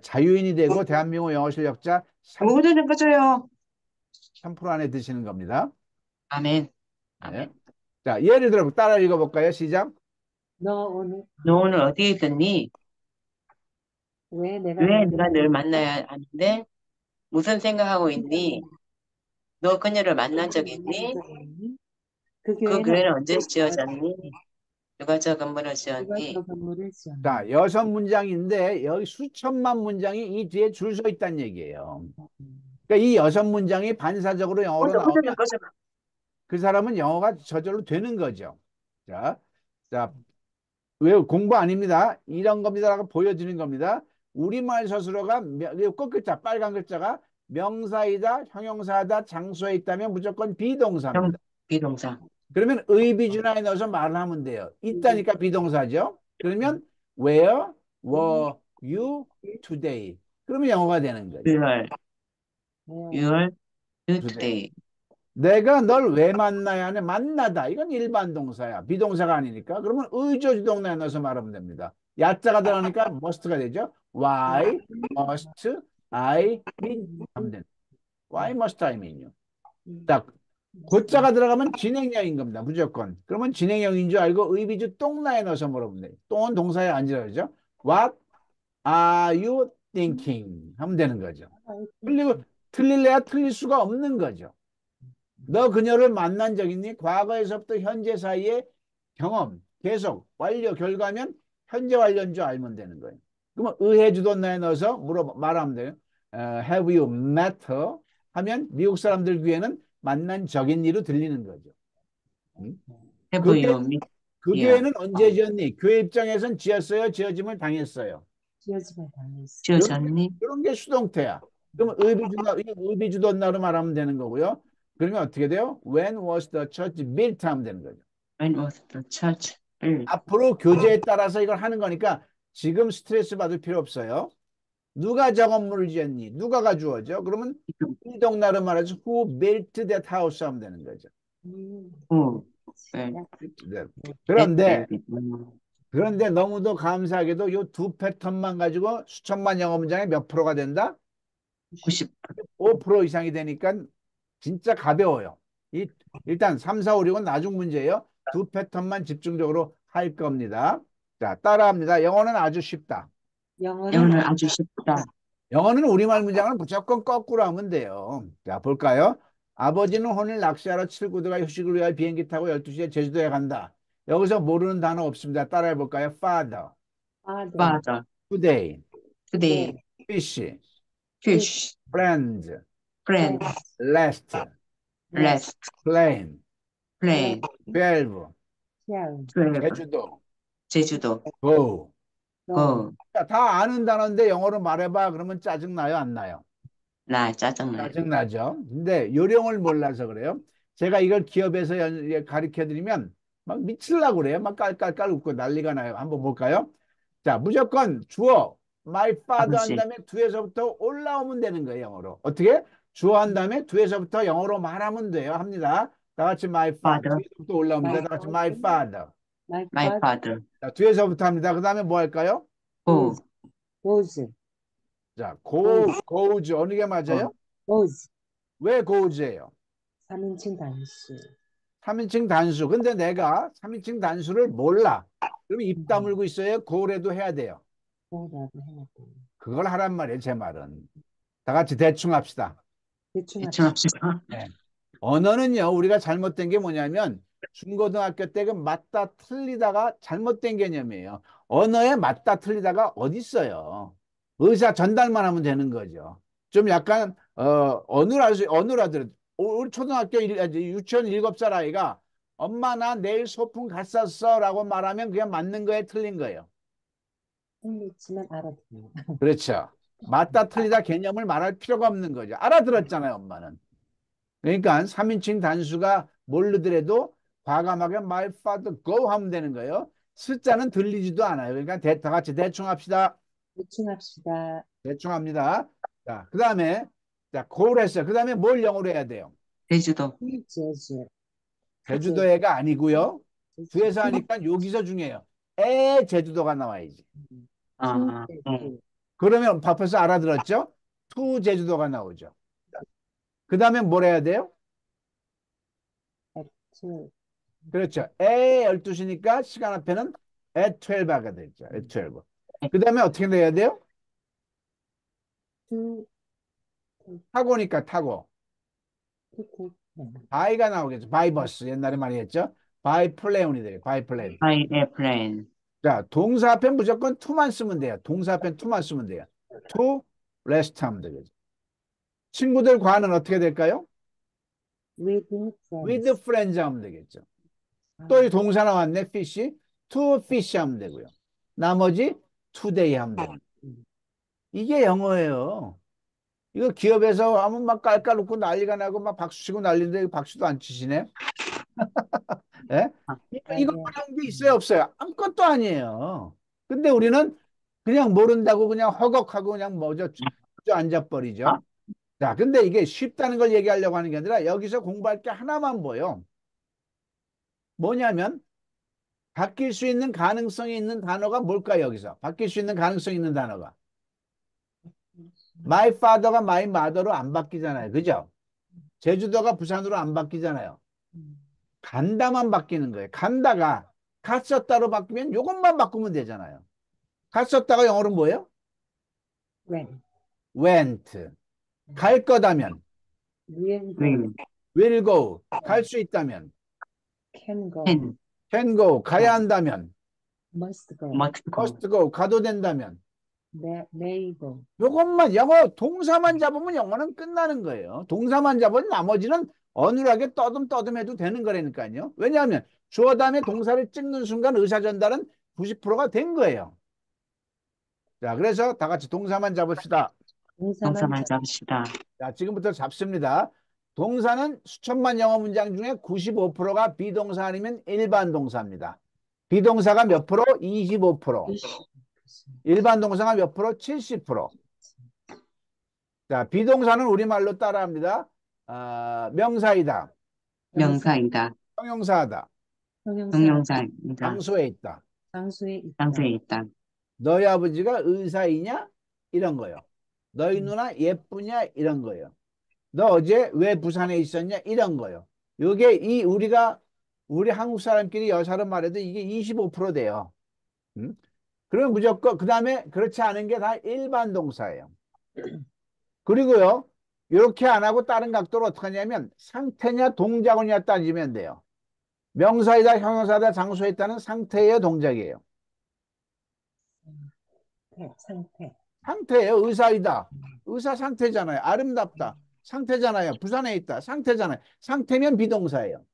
자유인이 되고 대한민국 영어 실력자 3% 안에 드시는 겁니다. 아멘. 네. 자, 예를 들어 따라 읽어볼까요? 시작. 너 오늘 어디에 있었니? 왜 내가 널 만나야 하는데 무슨 생각하고 있니? 너 그녀를 만난 적 있니? 그 교회는 언제 지어졌니? 누가 저 건물을 지었니? 자, 6문장인데 여기 수천만 문장이 이 뒤에 줄 서 있다는 얘기예요. 그러니까 이 6문장이 반사적으로 영어로 나오면 그 사람은 영어가 저절로 되는 거죠. 자, 왜 공부 아닙니다. 이런 겁니다라고 보여드리는 겁니다. 우리말 서술어가 끝글자 빨간 글자가 명사이다, 형용사다, 장소에 있다면 무조건 비동사입니다. 비동사. 그러면 의비준화에 넣어서 말을 하면 돼요. 있다니까 비동사죠. 그러면 where were you today? 그러면 영어가 되는 거죠. Where you today? 내가 널 왜 만나야 하냐? 만나다. 이건 일반 동사야. 비동사가 아니니까. 그러면 의조주동사에 넣어서 말하면 됩니다. 야자가 들어가니까 must가 되죠. Why must I meet you? 하면 됩니다. Why must I meet you? 자, 고자가 들어가면 진행형인 겁니다. 무조건. 그러면 진행형인 줄 알고 의비주 똥나에 넣어서 물어보면 돼요. 똥은 동사에 안 들어가죠. What are you thinking? 하면 되는 거죠. 틀릴래야 틀릴 수가 없는 거죠. 너 그녀를 만난 적 있니? 과거에서부터 현재 사이의 경험, 계속, 완료, 결과면 현재 완료인 줄 알면 되는 거예요. 그러면 의해 주던나에 넣어서 말하면 돼요. Have you met her? 하면 미국 사람들 귀에는 만난 적인니로 들리는 거죠. 그 교회는 언제 지었니? 교회 입장에선 지었어요? 지어짐을 당했어요? 지어짐을 당했어요. 지어졌니? 그런 게 수동태야. 그러면 의비주던나로 말하면 되는 거고요. 그러면 어떻게 돼요? When was the church built? 하면 되는 거죠. When was the church built? 앞으로 교제에 따라서 이걸 하는 거니까 지금 스트레스 받을 필요 없어요. 누가 저 건물을 지었니? 누가가 주어져. 그러면 이동나로 말해서 who built that house 하면 되는 거죠. 그런데 너무도 감사하게도 이 두 패턴만 가지고 수천만 영어 문장의 몇 프로가 된다? 95% 이상이 되니까 진짜 가벼워요. 일단 3, 4, 5, 6은 나중 문제예요. 두 패턴만 집중적으로 할 겁니다. 자, 따라합니다. 영어는 아주 쉽다. 영어는 아주 쉽다. 영어는 우리말 문장을 무조건 거꾸로 하면 돼요. 자, 볼까요? 아버지는 오늘 낚시하러 칠구도가 휴식을 위하여 비행기 타고 12시에 제주도에 간다. 여기서 모르는 단어 없습니다. 따라해 볼까요? Father. Father. Today. Fish. Friends. Last. Plane. 12. 제주도. Go. 다 아는 단어인데 영어로 말해봐. 그러면 짜증나요? 안 나요? 짜증나요. 짜증나죠. 근데 요령을 몰라서 그래요. 제가 이걸 기업에서 가르쳐드리면 막 미치려고 그래요. 막 깔깔깔 웃고 난리가 나요. 한번 볼까요? 자, 무조건 주어 my father 한 다음에 뒤에서부터 올라오면 되는 거예요. 영어로. 어떻게? 주어 한 다음에 뒤에서부터 영어로 말하면 돼요. 합니다. 다 같이 my father. 뒤에서부터 올라옵니다. 다 같이 my father. My father. 자, 뒤에서부터 합니다. 그 다음에 뭐 할까요? Go. goes, 자, goes. 어느 게 맞아요? goes. 왜 goes예요? 3인칭 단수. 3인칭 단수. 근데 내가 3인칭 단수를 몰라. 그럼 입 다물고 있어요? go라도 해야 돼요. 뭐라도 해야 돼. 그걸 하란 말이에요, 제 말은. 다 같이 대충 합시다. 대충 합시다. 네. 언어는요, 우리가 잘못된 게 뭐냐면, 중고등학교 때 그 맞다 틀리다가 잘못된 개념이에요. 언어에 맞다 틀리다가 어디 있어요? 의사 전달만 하면 되는 거죠. 좀 약간, 어느라도, 우리 초등학교, 유치원 7살 아이가 엄마 나 내일 소풍 갔었어 라고 말하면 그게 맞는 거예요, 틀린 거예요? 틀리지만 알아듣는. 그렇죠. 맞다 틀리다 개념을 말할 필요가 없는 거죠. 알아들었잖아요, 엄마는. 그러니까 3인칭 단수가 모르더라도 과감하게 my father go 하면 되는 거예요. 숫자는 들리지도 않아요. 그러니까 다 같이 대충 합시다. 대충 합시다. 대충 합니다. 자, 그 다음에 자, go를 했어요. 그 다음에 뭘 영어로 해야 돼요? 제주도. 제주. 제주도해가 아니고요. 뒤에서 하니까 여기서 중요해요. 제주도가 나와야지. 아, 그러면 벌써 알아들었죠? to 제주도가 나오죠. 그 다음에 뭘 해야 돼요? 그렇죠. 12시니까 시간 앞에는 at 12가 되죠. at 12. 그 다음에 어떻게 내야 돼요? 타고니까 타고. by가 나오겠죠. by bus. 옛날에 많이 했죠. by plane이 돼요. by plane. By airplane. 자, 동사 앞에 무조건 to만 쓰면 돼요. 동사 앞에 to만 쓰면 돼요. to rest 하면 되겠죠. 친구들 과는 어떻게 될까요? with friends 하면 되겠죠. 또 이 동사 나왔네, fish. to fish 하면 되고요. 나머지 today 하면 됩니다. 이게 영어예요. 이거 기업에서 아무 막 깔깔 웃고 난리가 나고 막 박수 치고 난리인데 박수도 안 치시네. 예? 이거 어려운 게 있어요, 없어요? 아무것도 아니에요. 근데 우리는 그냥 모른다고 그냥 허걱하고 그냥 뭐죠 앉아버리죠. 자, 근데 이게 쉽다는 걸 얘기하려고 하는 게 아니라 여기서 공부할 게 하나만 보여. 뭐냐면 바뀔 수 있는 가능성이 있는 단어가 뭘까요? 여기서 바뀔 수 있는 가능성이 있는 단어가 my father가 my mother로 안 바뀌잖아요. 그죠? 제주도가 부산으로 안 바뀌잖아요. 간다만 바뀌는 거예요. 간다가 갔었다로 바뀌면 이것만 바꾸면 되잖아요. 갔었다가 영어로 뭐예요? went. 갈 거다면 will go. 갈 수 있다면 can go. can go. 가야 한다면 must go. must go. 가도 된다면 may go. 요것만 영어 동사만 잡으면 영어는 끝나는 거예요. 동사만 잡으면 나머지는 어눌하게 떠듬떠듬해도 되는 거라니까요. 왜냐하면 주어 다음에 동사를 찍는 순간 의사 전달은 90%가 된 거예요. 자, 그래서 다 같이 동사만 잡읍시다. 동사만 잡읍시다. 자, 지금부터 잡습니다. 동사는 수천만 영어 문장 중에 95%가 비동사 아니면 일반 동사입니다. 비동사가 몇 프로? 25%. 일반 동사가 몇 프로? 70%. 자, 비동사는 우리말로 따라합니다. 명사이다. 명사이다. 형용사하다. 형용사입니다. 장소에 있다. 장소에 있다. 너희 아버지가 의사이냐? 이런 거요. 너희 누나 예쁘냐? 이런 거요. 너 어제 왜 부산에 있었냐? 이런 거요. 요게 우리 한국 사람끼리 여사로 말해도 이게 25% 돼요. 그러면 무조건 그 다음에 그렇지 않은 게 다 일반 동사예요. 그리고요, 이렇게 안 하고 다른 각도로 어떻게 하냐면 상태냐 동작이냐 따지면 돼요. 명사이다 형용사다 장소에 있다는 상태예요, 동작이에요? 상태예요. 의사이다. 의사 상태잖아요. 아름답다. 상태잖아요. 부산에 있다. 상태잖아요. 상태면 비동사예요.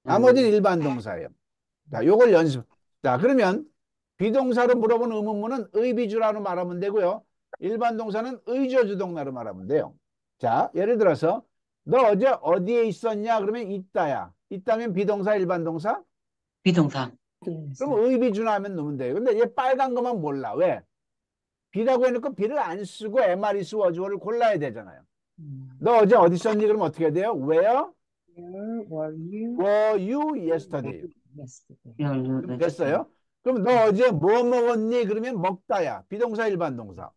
나머지는 일반 동사예요. 자, 요걸 연습. 자, 그러면 비동사로 물어본 의문문은 의비주라로 말하면 되고요. 일반 동사는 의조주동사로 말하면 돼요. 자, 예를 들어서 너 어제 어디에 있었냐? 그러면 있다야. 있다면 비동사, 일반 동사? 비동사. 그럼 의비주나 하면 넣으면 돼요. 근데 얘 빨간 것만 몰라. 왜? 비라고 해놓고 비를 안 쓰고 MR이스 워즈어를 골라야 되잖아요. 너 어제 어디 있었니? 그러면 어떻게 돼요? Where were you yesterday? yesterday. 됐어요? 그럼 너 어제 뭐 먹었니? 그러면 먹다야. 비동사, 일반 동사.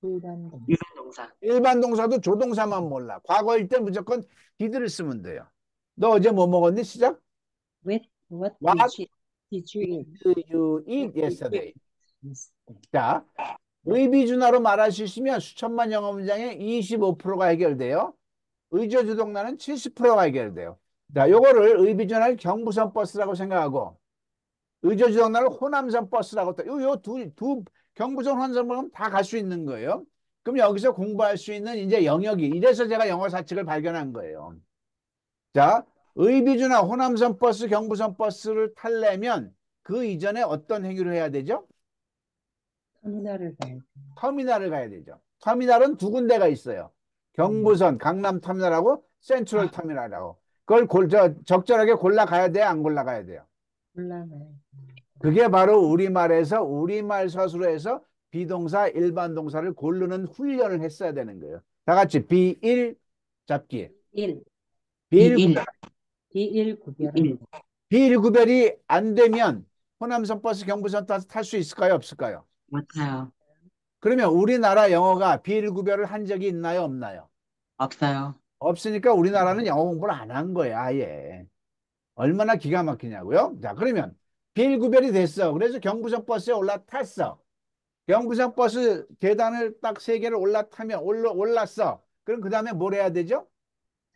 일반 동사. 일반 동사. 일반 동사도 조동사만 몰라. 과거일 때 무조건 did를 쓰면 돼요. 너 어제 뭐 먹었니? 시작. What What did you eat? did you eat yesterday? Yesterday. 자, 의비준화로 말할 수 있으면 수천만 영어 문장의 25%가 해결돼요. 의조주동사는 70%가 해결돼요. 자, 요거를 의비준화를 경부선 버스라고 생각하고 의조주동사를 호남선 버스라고 두 경부선 호남선 다 갈 수 있는 거예요. 그럼 여기서 공부할 수 있는 이제 영역이 이래서 제가 영어 사칙을 발견한 거예요. 자, 의비준화 호남선 버스, 경부선 버스를 타려면 그 이전에 어떤 행위를 해야 되죠? 터미널을 가야 돼. 터미널을 가야 되죠. 터미널은 두 군데가 있어요. 경부선 강남 터미널하고 센트럴 터미널하고. 그걸 적절하게 골라가야 돼요? 안 골라가야 돼요? 올라가야 그게 바로 우리말에서 우리말 서술에서 비동사, 일반 동사를 고르는 훈련을 했어야 되는 거예요. 다 같이 비일 잡기. 비일 구별. 비일 구별이 안 되면 호남선 버스, 경부선 탈 수 있을까요? 없을까요? 못해요. 그러면 우리나라 영어가 비일 구별을 한 적이 있나요? 없나요? 없어요. 없으니까 우리나라는 영어 공부를 안 한 거예요, 아예. 얼마나 기가 막히냐고요? 자, 그러면 비일 구별이 됐어. 그래서 경부선 버스에 올라탔어. 경부선 버스 계단을 딱 3개를 올랐어. 그럼 그 다음에 뭘 해야 되죠?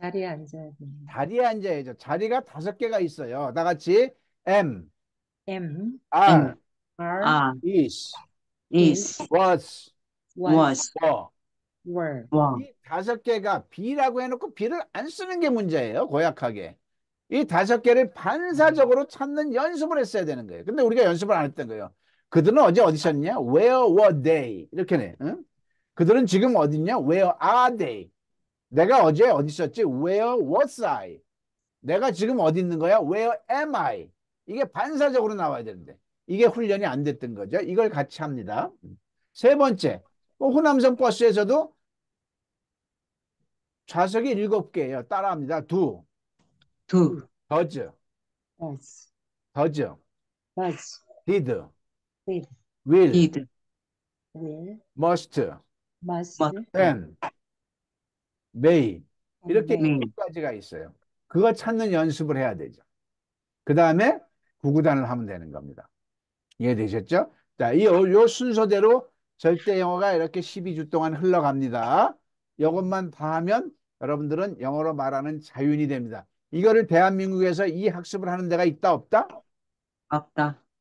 자리에 앉아야 돼. 자리에 앉아야죠. 자리가 5개가 있어요. 다 같이 M, R, is, was, were. 이 5개가 B라고 해놓고 B를 안 쓰는 게 문제예요. 고약하게. 이 5개를 반사적으로 찾는 연습을 했어야 되는 거예요. 근데 우리가 연습을 안 했던 거예요. 그들은 어제 어디 있었냐? Where were they? 이렇게네. 응? 그들은 지금 어디 있냐? Where are they? 내가 어제 어디 있었지? Where was I? 내가 지금 어디 있는 거야? Where am I? 이게 반사적으로 나와야 되는데 이게 훈련이 안 됐던 거죠. 이걸 같이 합니다. 세 번째, 호남선 버스에서도 좌석이 7개예요. 따라합니다. does, did, will, must, can, may 이렇게 7가지가 있어요. 그거 찾는 연습을 해야 되죠. 그 다음에 구구단을 하면 되는 겁니다. 이해되셨죠? 자, 요 순서대로 절대 영어가 이렇게 12주 동안 흘러갑니다. 이것만 다 하면 여러분들은 영어로 말하는 자윤이 됩니다. 이거를 대한민국에서 이 학습을 하는 데가 있다, 없다?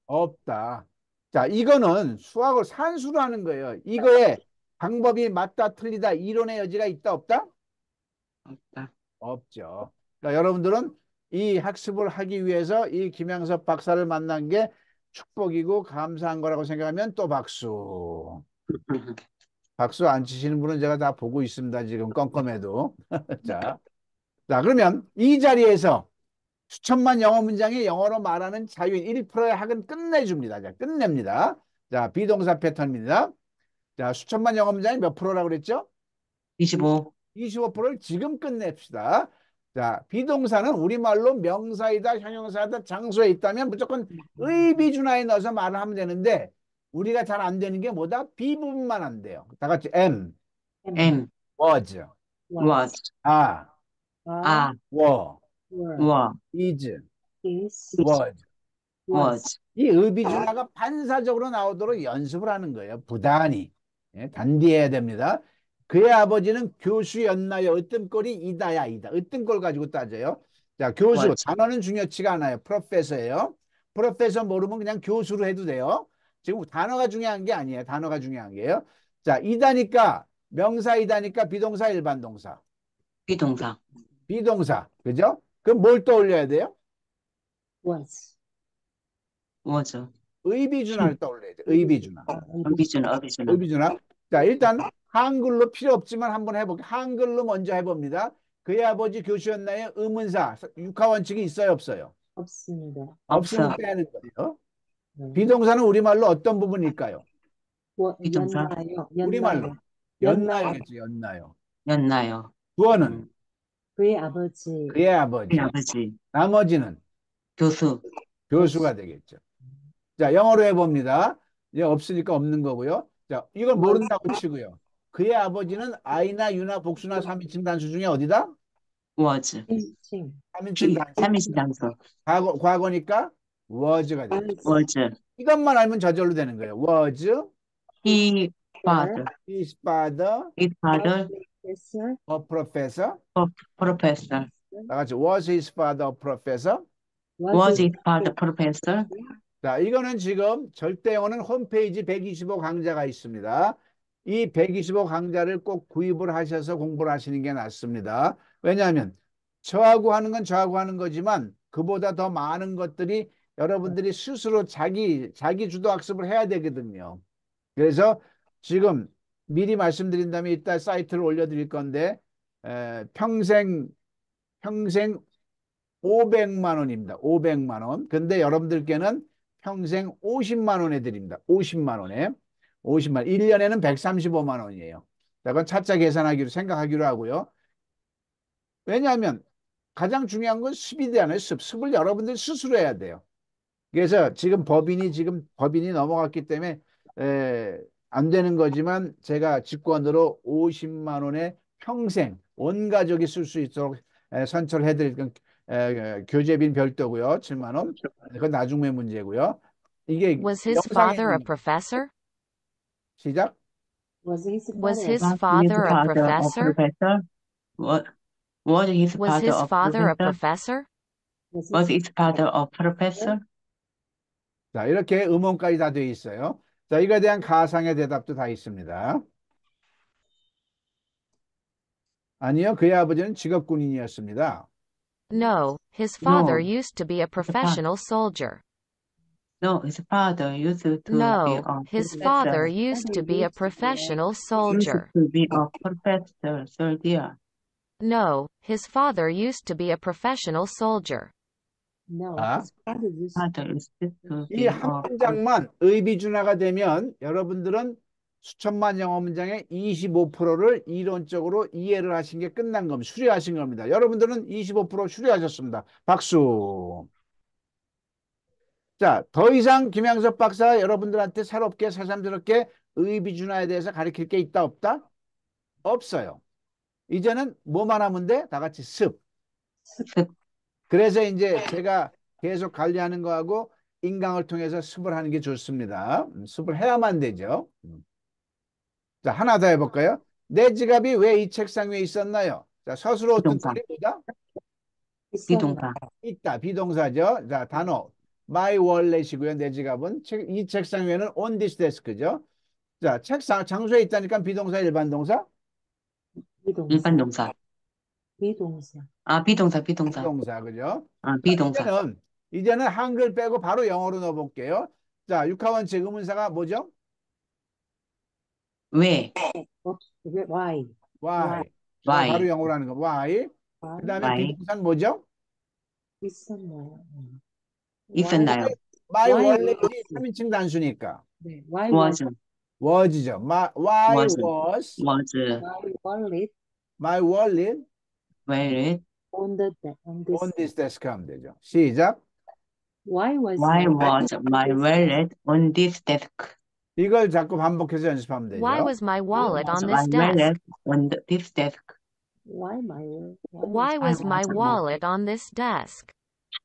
없다. 자, 이거는 수학을 산수로 하는 거예요. 이거의 방법이 맞다, 틀리다, 이론의 여지가 있다, 없다? 없죠. 그러니까 여러분들은 이 학습을 하기 위해서 이 김양섭 박사를 만난 게 축복이고 감사한 거라고 생각하면 또 박수. 박수 안 치시는 분은 제가 다 보고 있습니다. 지금 껌껌해도. 자, 그러면 이 자리에서 수천만 영어 문장이 영어로 말하는 자유인 1%의 학은 끝내줍니다. 자, 끝냅니다. 자, 비동사 패턴입니다. 자, 수천만 영어 문장이 몇 프로라고 그랬죠? 25%를 지금 끝냅시다. 자, 비동사는 우리말로 명사이다, 형용사이다, 장소에 있다면 무조건 의비준화에 넣어서 말을 하면 되는데 우리가 잘 안 되는 게 뭐다? B 부분만 안 돼요. 다 같이 am, was, are, were, is, was. 이 의비준화가 반사적으로 나오도록 연습을 하는 거예요. 부단히. 예, 단디해야 됩니다. 그의 아버지는 교수였나요? 으뜸꼴이 이다야, 이다. 으뜸꼴 가지고 따져요. 자, 교수. 맞지. 단어는 중요치가 않아요. 프로페서예요. 프로페서 모르면 그냥 교수로 해도 돼요. 지금 단어가 중요한 게 아니에요. 단어가 중요한 게요. 자, 이다니까, 명사이다니까 비동사, 일반 동사. 비동사. 그죠? 그럼 뭘 떠올려야 돼요? 의비준화를 떠올려야 돼요. 의비준화. 의비준화. 자, 일단 한글로 필요 없지만 한번 해볼게요. 한글로 먼저 해봅니다. 그의 아버지 교수였나요? 의문사. 육하원칙이 있어요? 없어요? 없습니다. 없으면 빼는 거예요. 비동사는 우리말로 어떤 부분일까요? 우리말로. 연나요겠죠. 연나요. 주어는? 그의 아버지. 나머지는? 교수. 교수가 되겠죠. 자, 영어로 해봅니다. 이제 없으니까 없는 거고요. 자, 이걸 모른다고 치고요. 그의 아버지는 I나 U나 복수나 3인칭 단수 중에 어디다? was. 3인칭 단수. 3인칭 단수. 과거니까 was가 되겠죠. was. 이것만 알면 저절로 되는 거예요. was He father. his father His father. a professor. Professor. 다 같이 was his father a professor. Was his father professor? 자, 이거는 지금 절대 영어는 홈페이지 125 강좌가 있습니다. 이 125 강좌를 꼭 구입을 하셔서 공부를 하시는 게 낫습니다. 왜냐하면 저하고 하는 건 저하고 하는 거지만 그보다 더 많은 것들이 여러분들이 스스로 자기 주도 학습을 해야 되거든요. 그래서 지금 미리 말씀드린다면 이따 사이트를 올려드릴 건데 평생 500만 원입니다. 500만 원. 근데 여러분들께는 평생 50만 원에 드립니다. 50만 원에. 50만. 1년에는 135만 원이에요. 그건 차차 계산하기로 생각하기로 하고요. 왜냐하면 가장 중요한 건 습이잖아요. 습을 여러분들 스스로 해야 돼요. 그래서 지금 법인이 넘어갔기 때문에 안 되는 거지만 제가 직권으로 50만 원에 평생 온 가족이 쓸 수 있도록 선처를 해드릴 건 교재비는 별도고요. 7만 원. 그건 나중에 문제고요. 이게 Was his 영상에 father a 있는 professor? 시작. Was his Was his father a father professor? What? Was his Was father his a father a professor? professor? Was his father a professor? 자, 이렇게 음원까지 다 되어 있어요. 자, 이거에 대한 가상의 대답도 다 있습니다. 아니요, 그의 아버지는 직업군인이었습니다. No, his father No. used to be a professional soldier. No, his father used to be No, a his professor. father used to be a professional Used soldier. to be a professor, soldier. No, his father used to be a professional soldier. 아, Father used to 이 be 한 a 문장만 의비준화가 되면 여러분들은 수천만 영어 문장의 25%를 이론적으로 이해를 하신 게 끝난 겁니다. 수료하신 겁니다. 여러분들은 25% 수료하셨습니다. 박수. 자, 더 이상 김양섭 박사 여러분들한테 새롭게 새삼스럽게 의비준화에 대해서 가르칠 게 있다 없다? 없어요. 이제는 뭐만 하면 돼? 다 같이 습. 그래서 이제 제가 계속 관리하는 거하고 인강을 통해서 습을 하는 게 좋습니다. 습을 해야만 되죠. 자, 하나 더 해볼까요? 내 지갑이 왜 이 책상 위에 있었나요? 자, 서술어 어떤 비동사. 꼴이 뭐다? 비동사. 있다. 비동사죠. 자, 단어. My wallet이고요. 내 지갑은 이 책상 위에는 on this desk죠. 자, 책상 장소에 있다니까 비동사 일반 동사? 일반 동사. 비동사. 아, 비동사. 비동사 그죠? 아, 자, 비동사. 이제는 한글 빼고 바로 영어로 넣어볼게요. 자, 육하원칙 의문사가 뭐죠? 왜? Why? Why. Why? 바로 영어로 하는 거. Why. 그 다음에 Why? 비동사는 뭐죠? 있었나요? 있었나요? My Why wallet이 3인칭 단수니까. 네. Why Was. was죠. Why Was. was Was. my wallet my wallet Where? on on this desk 하면 되죠. 시작. Why was Why my was my wallet on this desk? 이걸 자꾸 반복해서 연습하면 되죠. Why was my wallet on My this desk? wallet on this desk. Why my Why was my wallet on this desk?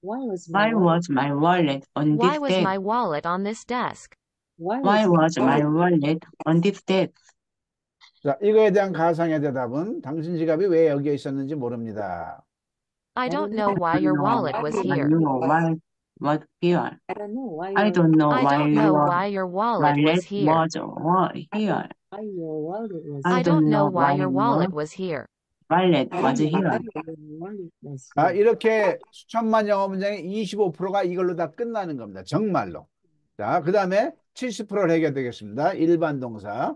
why was Why was my wallet on Why this was desk? my wallet on this desk? Why was my wallet on this desk? 자, 이거에 대한 가상의 대답은 당신 지갑이 왜 여기에 있었는지 모릅니다. I don't know why your wallet was here. Why was here? I don't know why I don't know I why don't know your why your wallet was here. here. why your wallet was I don't know why your wallet was here. wallet was here. 자, 이렇게 수천만 영어 문장의 25%가 이걸로 다 끝나는 겁니다. 정말로. 자, 그 다음에 70%를 해결되겠습니다. 일반 동사.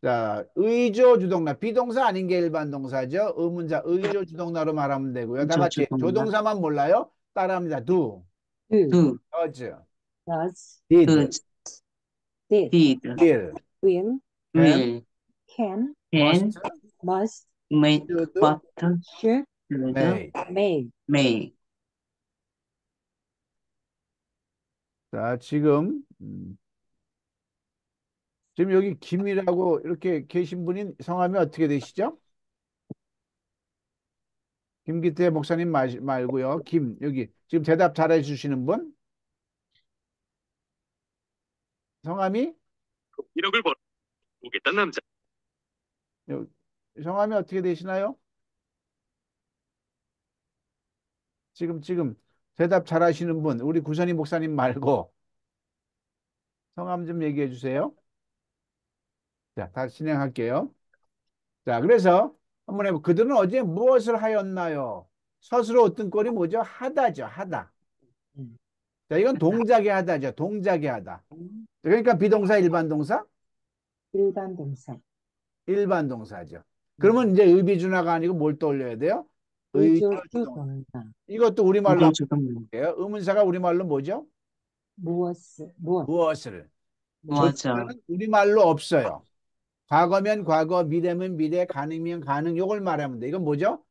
자, 의조 주동사. 비동사 아닌 게 일반 동사죠. 의문사 의조 주동사로 말하면 되고요. 다 같이 조동사만 몰라요? 따라합니다. do, Do, does did, did, will, will will, can can, must may, should, but, should may. may may. 자, 지금 여기 김이라고 이렇게 계신 분이 성함이 어떻게 되시죠? 김기태 목사님 말고요. 여기 지금 대답 잘해 주시는 분? 성함이? 1억을 벌어보겠다는 남자. 성함이 어떻게 되시나요? 지금 대답 잘하시는 분, 우리 구선희 목사님 말고 성함 좀 얘기해 주세요. 자, 다시 진행할게요. 자, 그래서 한번 해보. 그들은 어제 무엇을 하였나요? 서술어 어떤 꼴이 뭐죠? 하다죠, 하다. 자, 이건 동작의 하다죠, 동작의 하다. 그러니까 비동사, 일반 동사? 일반 동사. 일반 동사죠. 그러면 이제 의비준화가 아니고 뭘 떠올려야 돼요? 의조주동사. 이것도 우리말로 할게요. 의문사가 우리말로 뭐죠? 무엇을. 조동사는 우리말로 없어요. 과거면 과거, 미래면 미래, 가능이면 가능. 이걸 말하면 돼. 이건 뭐죠?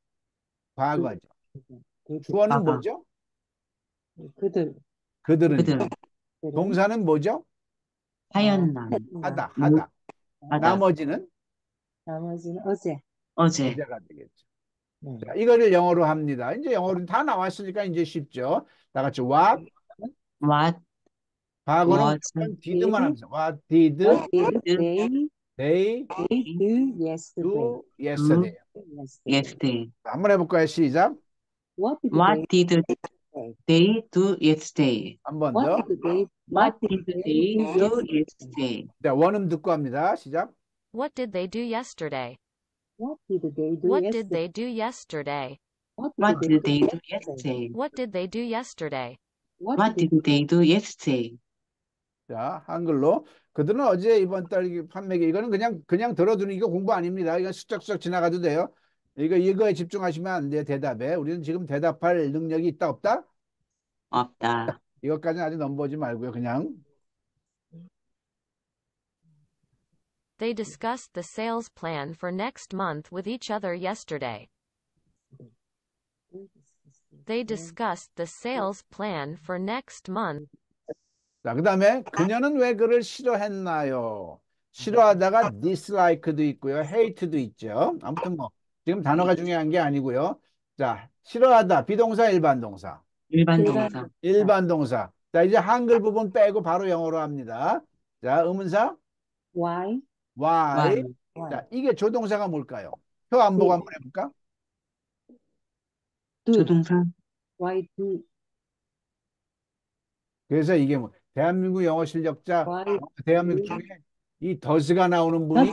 과거죠. 주어는 뭐죠? 그들은. 동사는 뭐죠? 하다. 나머지는 어제가 되겠죠. 자, 이거를 영어로 합니다. 이제 영어로 다 나왔으니까 이제 쉽죠. 다 같이 what 과거는 did만 하면서 what did they do yesterday. 한번 해볼까요? 시작. What did they do yesterday? 한 번 더. What did they do yesterday? 자, 원음 듣고 합니다. 시작. What did they do yesterday? What did they do What did they do yesterday? What did they do yesterday? What did they do yesterday? What did they do yesterday? 자, 한글로. 그들은 어제 이번 달 판매기 이거는 그냥 들어두는 이거 공부 아닙니다. 이거 수쩍수쩍 지나가도 돼요. 이거에 집중하시면 안 돼요. 대답에. 우리는 지금 대답할 능력이 있다 없다? 없다. 이것까지는 아직 넘보지 말고요. 그냥. They discussed the sales plan for next month with each other yesterday. They discussed the sales plan for next month. 자, 그 다음에 그녀는 왜 그를 싫어했나요? 싫어하다가 dislike도 있고요. hate도 있죠. 아무튼 뭐 지금 단어가 중요한 게 아니고요. 자, 싫어하다. 비동사, 일반 동사. 일반 동사. 자, 이제 한글 부분 빼고 바로 영어로 합니다. 자, 의문사. Why? 자, 이게 조동사가 뭘까요? 표 안 보고 한번 해볼까? 조동사. Why do? 그래서 이게 뭐 대한민국 영어 실력자 대한민국 중에 이 does가 나오는 분이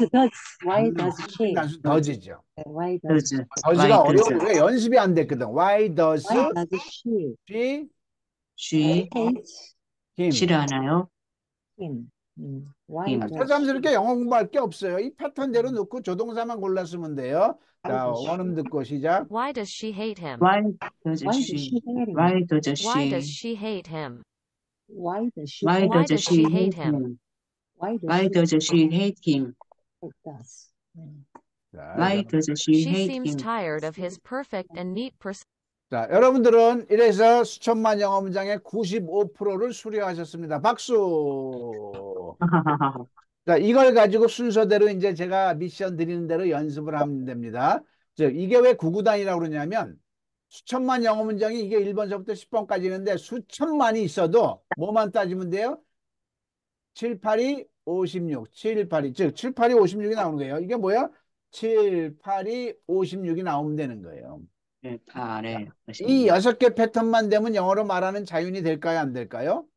Why does she? 단순 does죠. Why does does가 어려운 게 연습이 안 됐거든. Why does she him? 싫어하나요? 새삼스럽게 영어 공부할 게 없어요. 이 패턴대로 넣고 조동사만 골랐으면 돼요. 자, 원음 듣고 시작. Why does she hate him? Why does she Why does she hate him? Why does she Why does she hate him? Why does she hate him? Why does she She hate seems him? tired of his perfect and neat 자, 여러분들은 이래서 수천만 영어 문장의 95%를 수료하셨습니다. 박수. 자, 이걸 가지고 순서대로 이제 제가 미션 드리는 대로 연습을 하면 됩니다. 즉, 이게 왜 구구단이라고 그러냐면 수천만 영어 문장이 이게 1번서부터 10번까지 있는데 수천만이 있어도 뭐만 따지면 돼요? 7, 8이 56, 7, 8이, 즉 7, 8이 56이 나오는 거예요. 이게 뭐야? 7, 8이 56이 나오면 되는 거예요. 이 6개 패턴만 되면 영어로 말하는 자윤이 될까요? 안 될까요?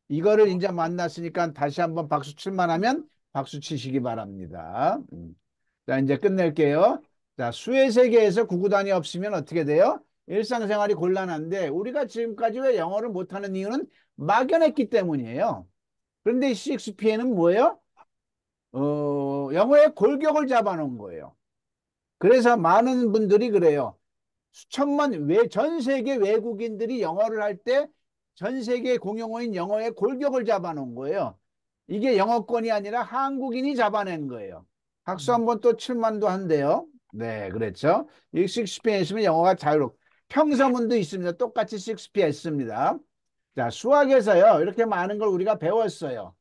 이거를 이제 만났으니까 다시 한번 박수 칠만 하면 박수 치시기 바랍니다. 자, 이제 끝낼게요. 자, 수의 세계에서 구구단이 없으면 어떻게 돼요? 일상생활이 곤란한데 우리가 지금까지 왜 영어를 못하는 이유는 막연했기 때문이에요. 그런데 셰익스피어는 뭐예요? 영어의 골격을 잡아놓은 거예요. 그래서 많은 분들이 그래요. 전 세계 외국인들이 영어를 할 때 전 세계 공용어인 영어의 골격을 잡아놓은 거예요. 이게 영어권이 아니라 한국인이 잡아낸 거예요. 박수 한번 또 칠만도 한대요. 네, 그렇죠. 이 셰익스피어에 있으면 영어가 자유롭고 평서문도 있습니다. 똑같이 셰익스피어에 있습니다. 자, 수학에서요, 이렇게 많은 걸 우리가 배웠어요.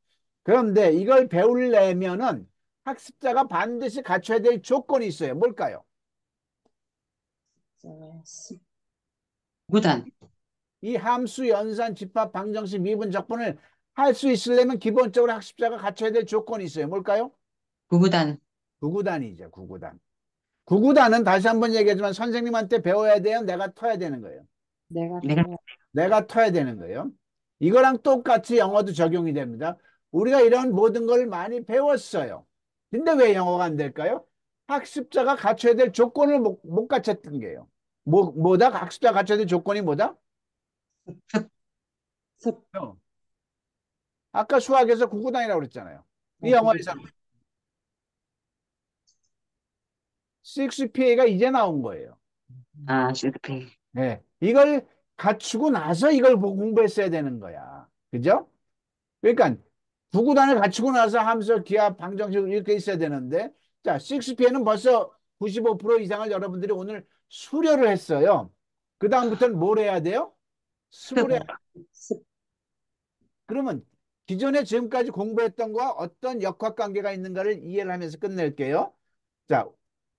그런데 이걸 배우려면은 학습자가 반드시 갖춰야 될 조건이 있어요. 뭘까요? 구단. 이 함수, 연산, 집합, 방정식, 미분, 적분을 할 수 있으려면 기본적으로 학습자가 갖춰야 될 조건이 있어요. 뭘까요? 구구단. 구구단이죠, 구구단. 구구단은 다시 한번 얘기하지만 선생님한테 배워야 돼요? 내가 터야 되는 거예요? 내가 터야 되는 거예요. 이거랑 똑같이 영어도 적용이 됩니다. 우리가 이런 모든 걸 많이 배웠어요. 근데 왜 영어가 안 될까요? 학습자가 갖춰야 될 조건을 못 갖췄던 게요. 뭐다? 학습자가 갖춰야 될 조건이 뭐다? 어. 아까 수학에서 구구단이라고 그랬잖아요. 이 영어에서 6PA가 이제 나온 거예요. 아, 6PA. 네. 이걸 갖추고 나서 이걸 공부했어야 되는 거야. 그죠? 그러니까 구구단을 갖추고 나서 함수, 기하, 방정식 이렇게 있어야 되는데 자, 6PA는 벌써 95% 이상을 여러분들이 오늘 수료를 했어요. 그 다음부터는 뭘 해야 돼요? 습을 해야 돼요. 그러면 기존에 지금까지 공부했던 거와 어떤 역학관계가 있는가를 이해를 하면서 끝낼게요. 자,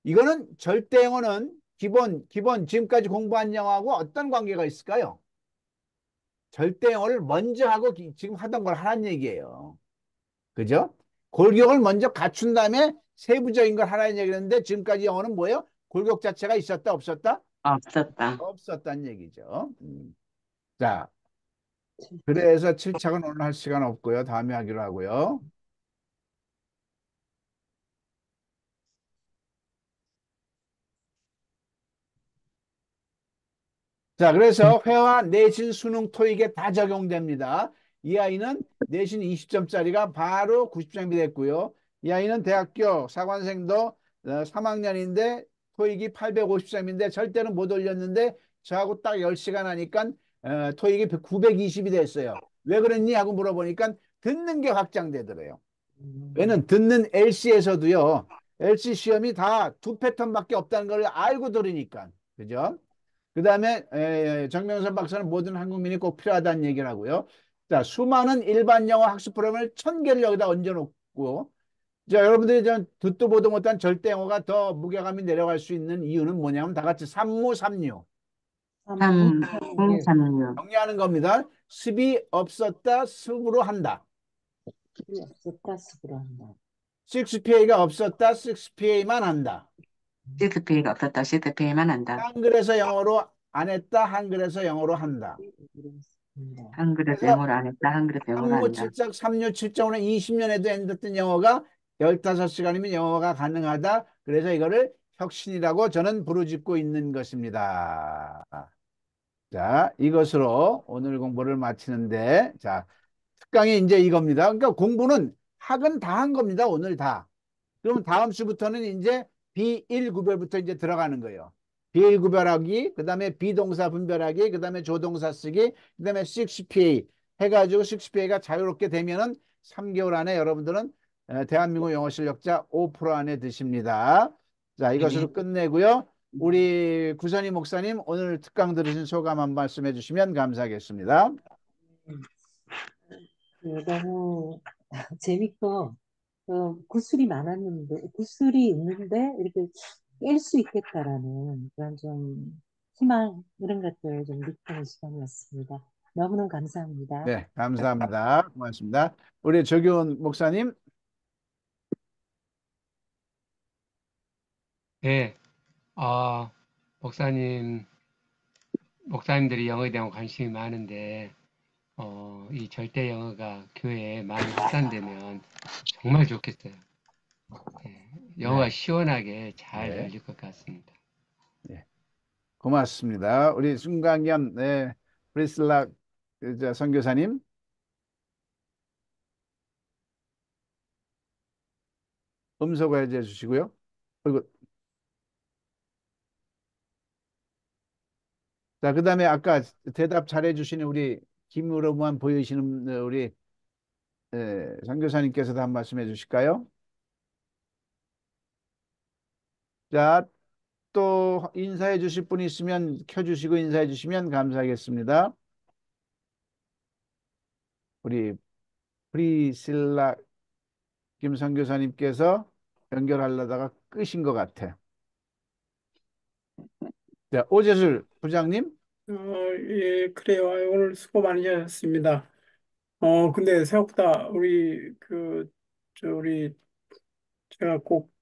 이거는 절대 영어는 기본 지금까지 공부한 영어하고 어떤 관계가 있을까요? 절대 영어를 먼저 하고 지금 하던 걸 하라는 얘기예요. 그죠? 골격을 먼저 갖춘 다음에 세부적인 걸 하라는 얘기였는데 지금까지 영어는 뭐예요? 골격 자체가 있었다 없었다? 없었다. 없었다는 얘기죠. 자, 그래서 7착은 오늘 할 시간 없고요. 다음에 하기로 하고요. 자, 그래서 회화, 내신, 수능, 토익에 다 적용됩니다. 이 아이는 내신 20점짜리가 바로 90점이 됐고요. 이 아이는 대학교 사관생도 3학년인데 토익이 850점인데 절대로 못 올렸는데 저하고 딱 10시간 하니까 토익이 920이 됐어요. 왜 그랬니? 하고 물어보니까 듣는 게 확장되더래요. 왜냐면 듣는 LC에서도요. LC 시험이 다 두 패턴밖에 없다는 걸 알고 들으니까. 그죠? 그 다음에 정명선 박사는 모든 한국민이 꼭 필요하다는 얘기를 하고요. 자, 수많은 일반 영어 학습 프로그램을 1000개를 여기다 얹어놓고 자, 여러분들이 전 듣도 보도 못한 절대 영어가 더 무게감이 내려갈 수 있는 이유는 뭐냐면 다 같이 삼무삼류. 삼삼육. 정리하는 겁니다. 습이 없었다, 습으로 한다. 습이 없었다, 습으로 한다. 6PA가 없었다, 6PA만 한다. 6PA가 없었다, 6PA만 한다. 한글에서 영어로 안 했다, 한글에서 영어로 한다. 한글에서 영어로 안 했다, 한글에서 영어로 한다. 3무7작, 3류 7.5는 20년에도 안 됐던 영어가 15시간이면 영어가 가능하다. 그래서 이거를 혁신이라고 저는 부르짖고 있는 것입니다. 자, 이것으로 오늘 공부를 마치는데, 자, 특강이 이제 이겁니다. 그러니까 공부는 학은 다 한 겁니다. 오늘 다. 그러면 다음 주부터는 이제 비일 구별부터 이제 들어가는 거예요. 비일 구별하기, 그 다음에 비동사 분별하기, 그 다음에 조동사 쓰기, 그 다음에 6PA 해가지고 6PA가 자유롭게 되면은 3개월 안에 여러분들은 대한민국 영어 실력자 5% 안에 드십니다. 자, 이것으로 끝내고요. 우리 구선희 목사님 오늘 특강 들으신 소감 한 말씀 해주시면 감사하겠습니다. 너무 재밌고 구술이 많았는데 구술이 있는데 이렇게 깰 수 있겠다라는 그런 좀 희망 이런 것들을 좀 느끼는 시간이었습니다. 너무너무 감사합니다. 네, 감사합니다. 고맙습니다. 우리 조규훈 목사님. 네, 목사님들이 영어에 대한 관심이 많은데, 이 절대 영어가 교회에 많이 확산되면 정말 좋겠어요. 네, 영어가 네. 시원하게 잘 네. 열릴 것 같습니다. 네. 고맙습니다. 우리 순강견, 프리슬라 선교사님. 음소거 해제 주시고요. 그리고 자, 그 다음에 아까 대답 잘해 주시는 우리 김으로만 보이시는 우리 선교사님께서도 한 말씀 해 주실까요? 자, 또 인사해 주실 분이 있으면 켜주시고 인사해 주시면 감사하겠습니다. 우리 프리실라 김 선교사님께서 연결하려다가 끄신 것 같아. 네, 오재술 부장님. 예, 그래요. 오늘 수고 많이 하셨습니다. 근데 생각보다 우리, 제가 꼭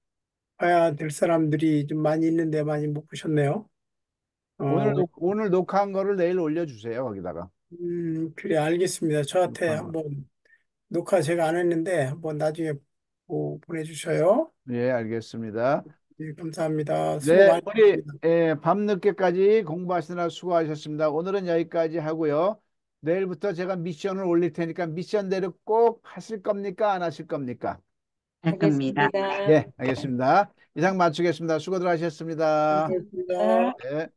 봐야 될 사람들이 좀 많이 있는데 많이 못 보셨네요. 오늘 녹화한 거를 내일 올려주세요, 거기다가. 그래, 알겠습니다. 저한테 녹화한 거. 한번 녹화 제가 안 했는데 한번 나중에 보내주셔요. 예, 알겠습니다. 예, 감사합니다. 수고 네, 많이 우리 하셨습니다. 밤늦게까지 공부하시느라 수고하셨습니다. 오늘은 여기까지 하고요. 내일부터 제가 미션을 올릴 테니까 미션대로 꼭 하실 겁니까? 안 하실 겁니까? 할 겁니다. 네, 알겠습니다. 이상 마치겠습니다. 수고들 하셨습니다. 감사합니다. 네.